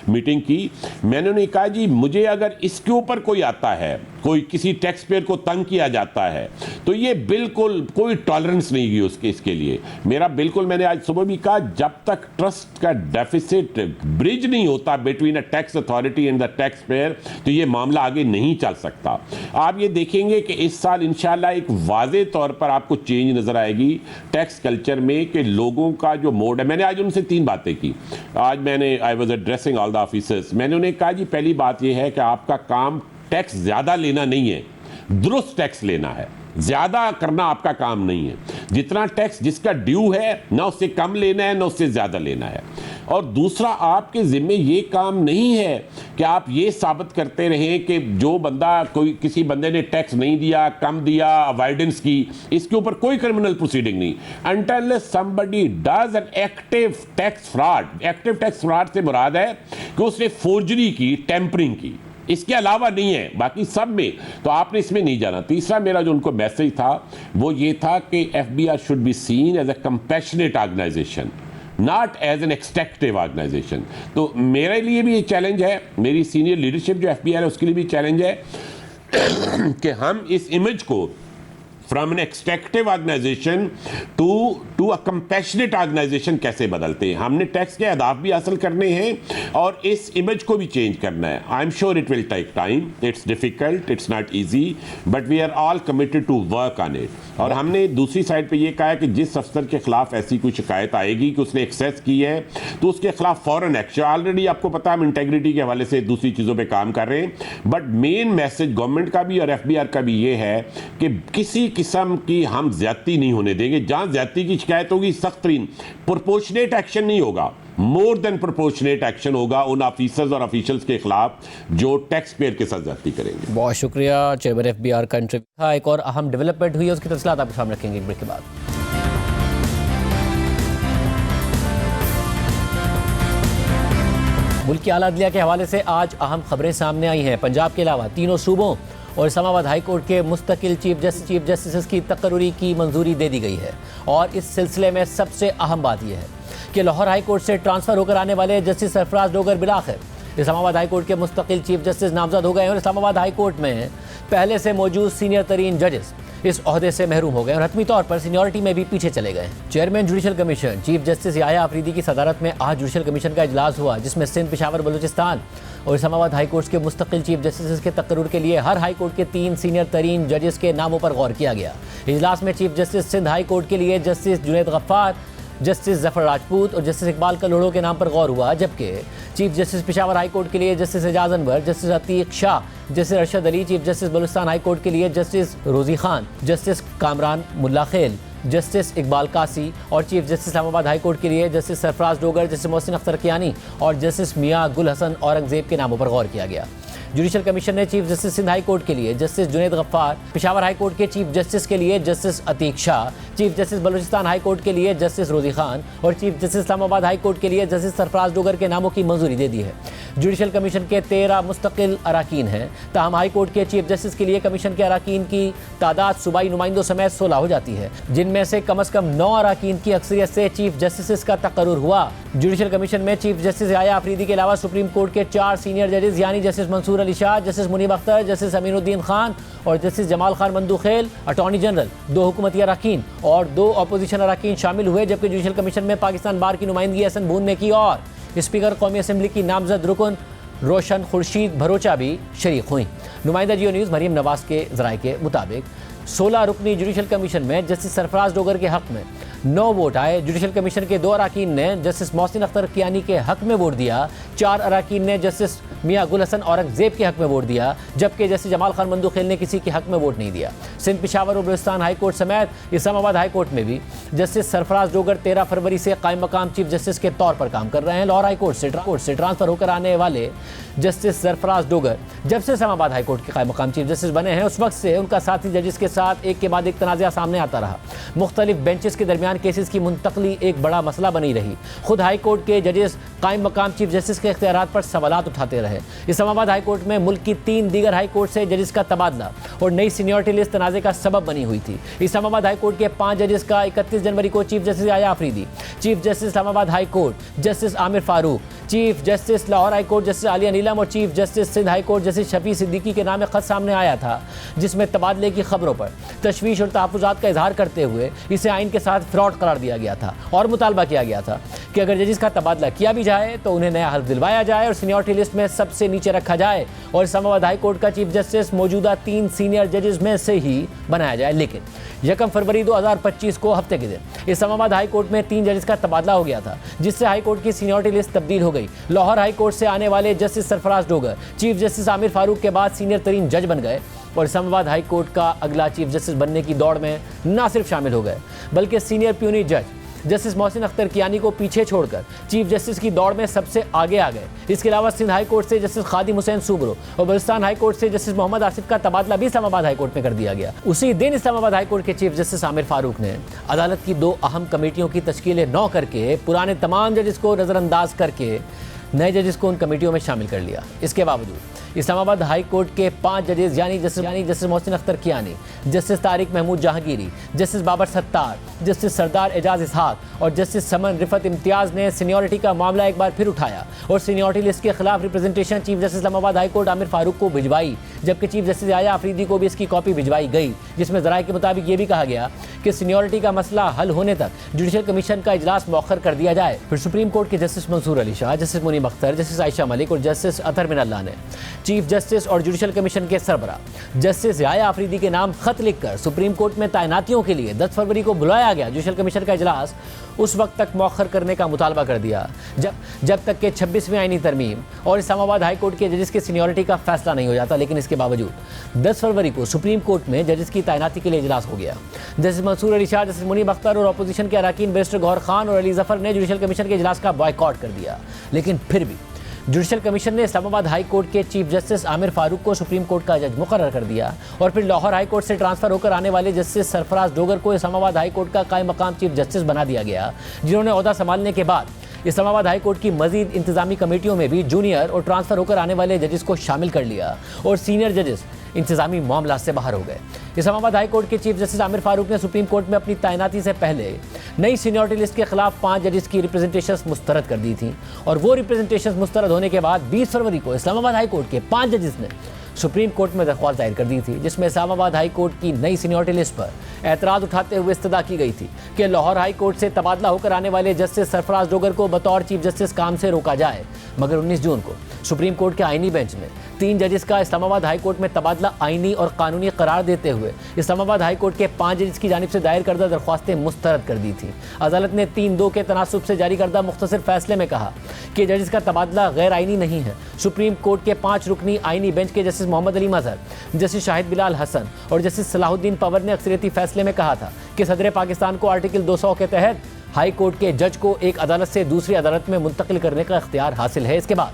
मीटिंग की, मैंने उन्हें कहा जी मुझे अगर इसके ऊपर कोई आता है, कोई किसी टैक्स पेयर को तंग किया जाता है तो ये बिल्कुल कोई टॉलरेंस नहीं की उसके इसके लिए। मेरा बिल्कुल, मैंने आज सुबह भी कहा, जब तक ट्रस्ट का डेफिसिट ब्रिज नहीं होता between a tax authority and the tax payer तो ये मामला आगे नहीं चल सकता। आप ये देखेंगे कि इस साल इंशाल्लाह एक वाज़े तौर पर आपको चेंज नजर आएगी टैक्स कल्चर में कि लोगों का जो मोड है। मैंने आज उनसे 3 बातें की। आज मैंने I was addressing all the officers, मैंने उन्हें कहा जी पहली बात यह है कि आपका काम टैक्स ज्यादा लेना नहीं है, दुरुस्त टैक्स लेना है। ज्यादा करना आपका काम नहीं है। जितना टैक्स जिसका ड्यू है ना उससे कम लेना है ना उससे ज्यादा लेना है। और दूसरा, आपके जिम्मे ये काम नहीं है कि आप ये साबित करते रहें कि जो बंदा कोई किसी बंदे ने टैक्स नहीं दिया, कम दिया, अवॉइडेंस की, इसके ऊपर कोई क्रिमिनल प्रोसीडिंग नहीं। Until somebody does an active tax fraud. Active tax fraud से मुराद है कि उसने फोर्जरी की, टेम्परिंग की, इसके अलावा नहीं है, बाकी सब में तो आपने इसमें नहीं जाना। तीसरा मेरा जो उनको मैसेज था वो ये था कि FBI should be seen as a compassionate organization, not as an extractive organization. तो मेरे लिए भी ये चैलेंज है, मेरी सीनियर लीडरशिप जो FBI है उसके लिए भी चैलेंज है कि हम इस इमेज को from an extractive organization to a compassionate organization कैसे बदलते हैं। हमने टैक्स के अहदाफ भी हासिल करने हैं और इस इमेज को भी चेंज करना है। I am sure it will take time, it's difficult, it's not easy, but we are all committed to work on it. और हमने दूसरी साइड पे ये कहा है कि जिस अफसर के खिलाफ ऐसी कोई शिकायत आएगी कि उसने एक्सेस की है तो उसके खिलाफ फौरन एक्शन। ऑलरेडी आपको पता है हम इंटेग्रिटी के हवाले से दूसरी चीज़ों पे काम कर रहे हैं, बट मेन मैसेज गवर्नमेंट का भी और एफबीआर का भी ये है कि किसी किस्म की हम ज्यादती नहीं होने देंगे। जहां ज्यादती की शिकायत होगी सख्त तरीन प्रोपोर्शनेट एक्शन नहीं होगा, मोर देन प्रोपोर्शनेट एक्शन होगा उन ऑफिसर्स और ऑफिशियल्स के खिलाफ जो टैक्स पेयर के साथ ज्यादती करेंगे। बहुत शुक्रिया चेयरमैन एफबीआर का इंटरव्यू था। एक और अहम डेवलपमेंट हुई है, उसकी तफसीलात आपके सामने रखेंगे एक ब्रेक के बाद। मुल्क की आला अदलिया के हवाले से आज अहम खबरें सामने आई हैं। पंजाब के अलावा तीनों सूबों और इस्लामाबाद हाई कोर्ट के मुस्तकिल चीफ जस्टिस की तकर्री की मंजूरी दे दी गई है। और इस सिलसिले में सबसे अहम बात यह है कि लाहौर हाई कोर्ट से ट्रांसफ़र होकर आने वाले जस्टिस सरफराज डोगर बिलाखिर इस्लामाबाद हाई कोर्ट के मुस्तकिल चीफ जस्टिस नामजद हो गए हैं और इस्लामाबाद हाई कोर्ट में पहले से मौजूद सीनियर तरीन जजेस इस ओहदे से महरूम हो गए और हतमी तौर पर सीनियरिटी में भी पीछे चले गए। Chairman judicial commission chief justice Yahya Afridi की सदारत में आज जुडिशल कमीशन का इजलास हुआ, जिसमें सिंध, पेशावर, बलूचिस्तान और इस्लामाबाद हाई कोर्ट के मुस्तकिल चीफ जस्टिस के तकर्रुर के लिए हर हाई कोर्ट के 3 सीनियर तरीन जजेस के नामों पर गौर किया गया। इजलास में chief justice Sindh high court के लिए जस्टिस जुनैद गफ्फार, जस्टिस जफर राजपूत और जस्टिस इकबाल कलोड़ो के नाम पर गौर हुआ, जबकि chief justice Peshawar high court के लिए justice Ejaz Anwar, justice Atiq Shah, justice Arshad Ali, chief justice Balochistan high court के लिए जस्टिस रोजी खान, जस्टिस कामरान मुल्ला खेल, जस्टिस इकबाल कासी और chief justice Islamabad high court के लिए जस्टिस सरफराज डोगर, जस्टिस मोहसिन अख्तर कियानी और जस्टिस मियां गुल हसन औरंगजेब के नामों पर गौर किया गया। जुडिशल कमीशन ने chief justice Sindh high court के लिए justice Junaid Ghaffar, Peshawar high court के चीफ जस्टिस के लिए justice Atiq Shah, chief justice Balochistan high court के लिए जस्टिस रोजी खान और chief justice Islamabad high court के लिए जस्टिस सरफराज डोगर के नामों की मंजूरी दे दी है। जुडिशल कमीशन के 13 मुस्तकिल अराकीन हैं, ताहम हाई कोर्ट के चीफ जस्टिस के लिए कमीशन के अराकीन की तादाद सूबाई नुमाइंदों समेत 16 हो जाती है, जिनमें से कम 9 अराकीन की अक्सरियत से चीफ जस्टिस का तकर्रुर हुआ। जुडिशल कमीशन में चीफ जस्टिस याया अफरीदी के अलावा सुप्रीम कोर्ट के 4 सीनियर जजेस यानी justice Mansoor Ali Shah, justice Munib Akhtar, justice Aminuddin Khan और justice Jamal Khan Mandokhel, attorney general, 2 हुकूमती अराकीन और 2 अपोजिशन अराकीन शामिल हुए, जबकि जुडिशल कमीशन में पाकिस्तान बार की नुमाइंदगी हसन बून ने की और स्पीकर कौमी असम्बली की नामजद रुकन रोशन खुर्शीद भरोचा भी शरीक हुई। नुमाइंदा जियो न्यूज़ मरीम नवाज के ज़राए के मुताबिक 16 रुकनी जुडिशल कमीशन में जस्टिस सरफराज डोगर के हक़ में 9 वोट आए। जुडिशल कमीशन के 2 अराकीन ने जस्टिस मोहसिन अख्तर कियानी के हक़ में वोट दिया, 4 अराकीन ने जस्टिस मियां गुल हसन औरंगजेब के हक़ में वोट दिया, जबकि जस्टिस जमाल खान मंदूखेल ने किसी के हक़ में वोट नहीं दिया। सिंध, पेशावर और बलूचिस्तान हाई कोर्ट समेत इस्लामाबाद हाई कोर्ट में भी जस्टिस सरफराज डोगर 13 फरवरी से कायम मकाम चीफ जस्टिस के तौर पर काम कर रहे हैं। लाहौर हाई कोर्ट से ट्रांसफ़र होकर आने वाले जस्टिस सरफराज डोगर जब से इस्लामाबाद हाई कोर्ट के कायम मकाम चीफ जस्टिस बने हैं, उस वक्त से उनका साथी जजेस के साथ एक के बाद एक तनाज़ा सामने आता रहा। मुख्तलिफ बेंचेस के दरमियान केसेस की मुंतकली एक बड़ा मसला बनी रही। खुद हाई कोर्ट के जजेस कायम मकाम चीफ जस्टिस के इख्तियारात पर सवालात उठाते रहे। इस्लामाबाद हाई कोर्ट में मुल्क की 3 दीगर हाई कोर्ट से जजेस का तबादला और नई सीनियरिटी लिस्ट तनाज़े का सबब बनी हुई थी। इस्लामाबाद हाई कोर्ट के 5 जजेस का 31 जनवरी को chief justice Yahya Afridi, chief justice Islamabad high court justice Aamir Farooq, chief justice Lahore high court justice Aalia Neelam और chief justice Sindh high court justice Shafi Siddiqui के नाम खत सामने आया था, जिसमें तबादले की खबरों पर तशवीश और तहफ़्फ़ुज़ात का इजहार करते हुए इसे आइन के साथ फ्रॉड करार दिया गया था और मुतालबा किया गया था कि अगर जजेस का तबादला किया भी जाए तो उन्हें नया हल्फ दिलवाया जाए और सीनियरिटी लिस्ट में सबसे नीचे रखा जाए और इस्लामाबाद हाई कोर्ट का चीफ जस्टिस मौजूदा 3 सीनियर जजेस में से ही बनाया जाए। लेकिन 1 फरवरी 2025 को हफ्ते के दिन इस्लामाबाद हाई कोर्ट में 3 जजेस का तबादला हो गया था, जिससे हाई कोर्ट की सीनियरिटी लिस्ट तब्दील हो गई। लाहौर हाई कोर्ट से आने वाले justice Sarfraz Dogar chief justice Aamir Farooq के बाद सीनियर तरीन जज बन गए और इस्लामाबाद हाई कोर्ट का अगला चीफ जस्टिस बनने की दौड़ में न सिर्फ शामिल हो गए, बल्कि सीनियर प्यूनी जज जस्टिस मोहसिन अख्तर कियानी को पीछे छोड़कर चीफ जस्टिस की दौड़ में सबसे आगे आ गए। इसके अलावा सिंध हाई कोर्ट से जस्टिस खादिम हुसैन सूबरो और बलूचिस्तान हाई कोर्ट से जस्टिस मोहम्मद आसिफ का तबादला भी इस्लामाबाद हाई कोर्ट में कर दिया गया। उसी दिन इस्लामाबाद हाई कोर्ट के चीफ जस्टिस आमिर फारूक ने अदालत की 2 अहम कमेटियों की तश्कील 9 करके पुराने तमाम जजेस को नज़रअंदाज करके नए जजेस को उन कमेटियों में शामिल कर लिया। इसके बावजूद इस्लामाबाद हाई कोर्ट के 5 जजेस यानी justice Mohsin Akhtar Kayani, justice Tariq Mahmood Jahangiri, justice Babar Sattar, justice Sardar Ejaz Ishaq और जस्टिस समन रिफत इम्तियाज ने सीनियरिटी का मामला एक बार फिर उठाया और सीनियरिटी लिस्ट के खिलाफ representation chief justice Islamabad high court Aamir Farooq को भिजवाई, जबकि चीफ जस्टिस याया अफरीदी को भी इसकी कॉपी भिजवाई गई, जिसमें जराये के मुताबिक ये भी कहा गया कि सीनियरिटी का मसला हल होने तक जुडिशल कमीशन का इजलास मौखर कर दिया जाए। फिर सुप्रीम कोर्ट के जस्टिस मंसूर अली शाह, जस्टिस मुनीम अख्तर, जस्टिस आयशा मलिक और जस्टिस अतहर बिन अल्लाह ने चीफ जस्टिस और जुडिशल कमीशन के सरबरा जस्टिस याया अफरीदी के नाम खत लिखकर सुप्रीम कोर्ट में तैनातियों के लिए 10 फरवरी को बुलाया गया जुडिशल कमीशन का इजलास उस वक्त तक मौखर करने का मुतालबा कर दिया जब तक के 26वीं आईनी तरमीम और इस्लामाबाद हाई कोर्ट के जजेस की सीनियरिटी का फैसला नहीं हो जाता। लेकिन इसके बावजूद 10 फरवरी को सुप्रीम कोर्ट में जजेस की तैनाती के लिए इजलास हो गया। जस्टिस मंसूर अली शाह, जस्टिस मुनीम अख्तर और अपोजिशन के अराकीन बैरिस्टर गौहर खान और अली जफर ने जुडिशल कमीशन के इजलास का बॉयकॉट कर दिया। लेकिन फिर भी जुडिशल कमीशन ने इस्लामाबाद हाई कोर्ट के चीफ जस्टिस आमिर फारूक को सुप्रीम कोर्ट का जज मुकर्रर कर दिया और फिर लाहौर हाई कोर्ट से ट्रांसफर होकर आने वाले जस्टिस सरफराज डोगर को इस्लामाबाद हाई कोर्ट का कायम मकाम चीफ जस्टिस बना दिया गया, जिन्होंने ओहदा संभालने के बाद इस्लामाबाद हाई कोर्ट की मजीद इंतजामी कमेटियों में भी जूनियर और ट्रांसफर होकर आने वाले जजेस को शामिल कर लिया और सीनियर जजेस इंतजामी मामला से बाहर हो गए। इस्लामाबाद हाई कोर्ट के चीफ जस्टिस आमिर फारूक ने सुप्रीम कोर्ट में अपनी तैनाती से पहले नई सीनियरिटी लिस्ट के खिलाफ 5 जजेस की रिप्रेजेंटेशंस मुस्तरद कर दी थी और वो रिप्रेजेंटेशंस मुस्तरद होने के बाद 20 फरवरी को इस्लामाबाद हाई कोर्ट के 5 जजेस ने सुप्रीम कोर्ट में दरख्वास्त दायर कर दी थी, जिसमें इस्लामाबाद हाई कोर्ट की नई सीनियरिटी लिस्ट पर एतराज़ उठाते हुए इस्तदा की गई थी कि लाहौर हाई कोर्ट से तबादला होकर आने वाले जस्टिस सरफराज डोगर को बतौर चीफ जस्टिस काम से रोका जाए। मगर 19 जून को सुप्रीम कोर्ट के आईनी बेंच में 3 जजेस का इस्लामाबाद हाई कोर्ट में तबादला आईनी और कानूनी करार देते हुए इस्लामाबाद हाई कोर्ट के 5 जजेस की जानिब से दायर करदा दरख्वास्तें मुस्तरद कर दी थी। अदालत ने 3-2 के तनासुब से जारी करदा मुख्तसर फैसले में कहा कि जजेस का तबादला गैर आईनी नहीं है। सुप्रीम कोर्ट के 5 रुकनी आईनी बेंच के जस्टिस मोहम्मद अली मजहर, जस्टिस शाहिद बिलाल हसन और जस्टिस सलाहुद्दीन पवर ने अक्सरियती फैसले में कहा था कि सदर पाकिस्तान को आर्टिकल 200 के तहत हाई कोर्ट के जज को एक अदालत से दूसरी अदालत में मुंतकिल करने का इख्तियार हासिल है। इसके बाद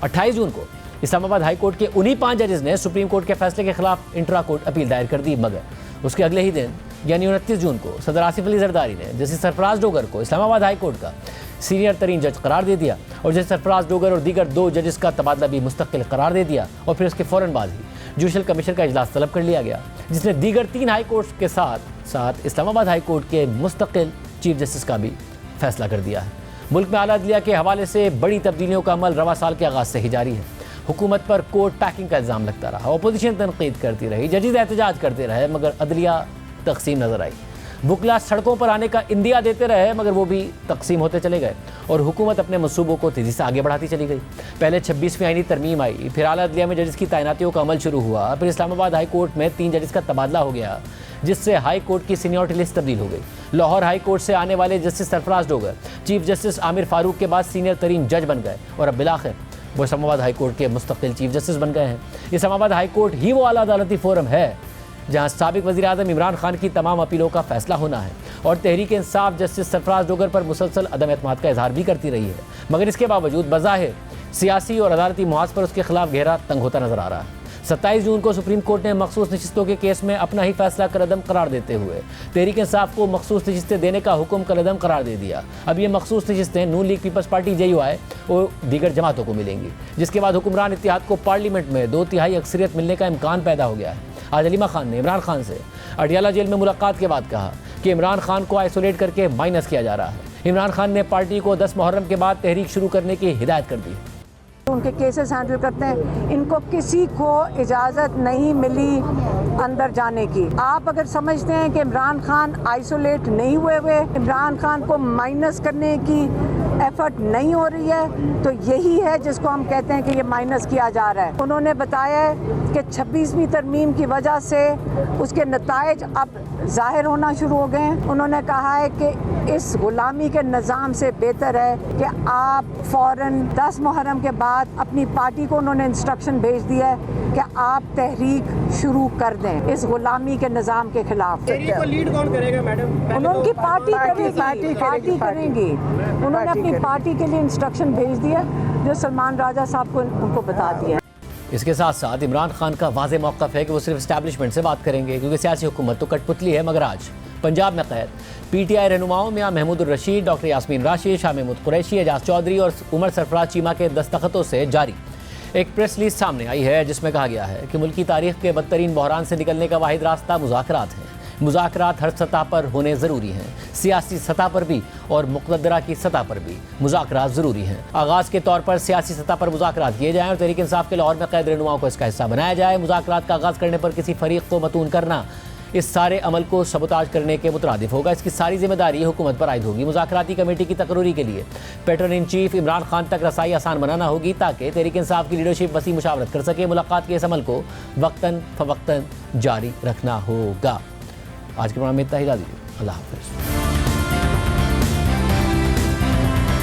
28 जून को इस्लामाबाद हाई कोर्ट के उन्हीं 5 जजेस ने सुप्रीम कोर्ट के फैसले के खिलाफ इंट्रा कोर्ट अपील दायर कर दी। मगर उसके अगले ही दिन यानी 29 जून को सदर आसिफ अली जरदारी ने जस्टिस सरफराज डोगर को इस्लामाबाद हाई कोर्ट का सीनियर तरीन जज करार दे दिया और जस्टिस सरफराज डोगर और दीगर 2 जजेस का तबादला भी मुस्तकिल करार दे दिया और फिर उसके फ़ौरन बाद ही जुडिशल कमीशन का इजलास तलब कर लिया गया, जिसने दीगर 3 हाई कोर्ट के साथ इस्लामाबाद हाई कोर्ट के मुस्तकिल चीफ जस्टिस का भी फैसला कर दिया है। मुल्क में आला अदलिया के हवाले से बड़ी तब्दीलियों का अमल रवा साल के आगाज़ से ही जारी है। हुकूमत पर कोर्ट पैकिंग का इल्ज़ाम लगता रहा, अपोजिशन तनकीद करती रही, जजेस एहतजाज करते रहे, मगर अदलिया तकसीम नज़र आई। बुकला सड़कों पर आने का इंदिया देते रहे, मगर वो भी तकसीम होते चले गए और हुकूमत अपने मंसूबों को तेज़ी से आगे बढ़ाती चली गई। पहले 26वीं आईनी तरमीम आई, फिर आला अदलिया में जजेस की तैनातियों का अमल शुरू हुआ, फिर इस्लामाबाद हाई कोर्ट में 3 जजेस का तबादला हो गया, जिससे हाई कोर्ट की सीनियरिटी लिस्ट तब्दील हो गई। लाहौर हाई कोर्ट से आने वाले justice Sarfraz Dogar chief justice Aamir Farooq के बाद सीनियर तरीन जज बन गए और अब बिलाखिर वो इस्लामाबाद हाई कोर्ट के मुस्तकिल चीफ जस्टिस बन गए हैं। इस्लामाबाद हाई कोर्ट ही वो आला अदालती फोरम है जहां साबिक वज़ीर आज़म इमरान खान की तमाम अपीलों का फैसला होना है और तहरीक इंसाफ जस्टिस सरफराज डोगर पर मुसलसल अदम एतमाद का इजहार भी करती रही है। मगर इसके बावजूद बज़ाहिर सियासी और अदालती मुआज़ पर उसके खिलाफ घेरा तंग होता नजर आ रहा है। 27 जून को सुप्रीम कोर्ट ने मखसूस नशिस्तों के केस में अपना ही फैसला कलअदम करार देते हुए तहरीक इंसाफ को मखसूस नशिस्तें देने का हुक्म कलअदम करार दे दिया। अब ये मखसूस नशिस्तें नून लीग पीपल्स पार्टी JUI और दीगर जमातों को मिलेंगी, जिसके बाद हुक्मरान इत्तेहाद को पार्लियामेंट में 2/3 अक्सरियत मिलने का इम्कान पैदा हो गया है। आज अलीमा खान ने इमरान खान से अडियाला जेल में मुलाकात के बाद कहा कि इमरान खान को आइसोलेट करके माइनस किया जा रहा है। इमरान खान ने पार्टी को 10 मुहर्रम के बाद तहरीक शुरू करने की हिदायत कर दी। उनके केसेस हैंडल करते हैं, इनको किसी को इजाज़त नहीं मिली अंदर जाने की। आप अगर समझते हैं कि इमरान खान आइसोलेट नहीं हुए, इमरान खान को माइनस करने की एफर्ट नहीं हो रही है, तो यही है जिसको हम कहते हैं कि ये माइनस किया जा रहा है। उन्होंने बताया है कि 26वीं तरमीम की वजह से उसके नताइज अब जाहिर होना शुरू हो गए हैं। उन्होंने कहा है कि इस गुलामी के निज़ाम से बेहतर है कि आप फ़ौरन 10 मुहर्रम के बाद अपनी पार्टी को उन्होंने इंस्ट्रक्शन भेज दिया है कि आप तहरीक शुरू कर दें इस गुलामी के निज़ाम के खिलाफ। तहरीक को लीड कौन करेगा मैडम? उनकी पार्टी करेगी। उन्होंने अपनी पार्टी के लिए इंस्ट्रक्शन भेज दिया जो सलमान राजा साहब को उनको बता दिया। इसके साथ साथ इमरान खान का वाज़ेह मौक़िफ़ है कि वो सिर्फ इस्टेब्लिशमेंट से बात करेंगे, क्योंकि सियासी हुकूमत तो कठपुतली है। मगर आज पंजाब में कैद PTI रहनुमाओं मियां महमूद रशीद, डॉक्टर यास्मीन राशिद, शाह महमूद कुरैशी, एजाज चौधरी और उमर सरफराज चीमा के दस्तखतों से जारी एक प्रेस रिलीज सामने आई है जिसमें कहा गया है कि मुल्क की तारीख के बदतरीन बहरान से निकलने का वाहिद रास्ता मुज़ाकरात है। मुज़ाकरात हर सतह पर होने ज़रूरी हैं, सियासी सतह पर भी और मुक़द्दरा की सतह पर भी मुज़ाकरात ज़रूरी हैं। आगाज़ के तौर पर सियासी सतह पर मुज़ाकरात किए जाएँ और तहरीक इंसाफ के लाहौर में क़ैद रहनुमाओं को इसका हिस्सा बनाया जाए। मुज़ाकरात का आगाज़ करने पर किसी फरीक को मतून करना इस सारे अमल को सबोताज करने के मुतरादिफ होगा। इसकी सारी जिम्मेदारी हुकूमत पर आयद होगी। मुज़ाकराती कमेटी की तकर्री के लिए pattern in chief Imran Khan तक रसाई आसान बनाना होगी ताकि तहरीक इंसाफ की लीडरशिप वसी मुशावरत कर सके। मुलाकात के इस अमल को वक्तन फ़वक्तन जारी रखना होगा। आज के प्रोग्राम में इतना ही। अल्लाह हाफ़िज़।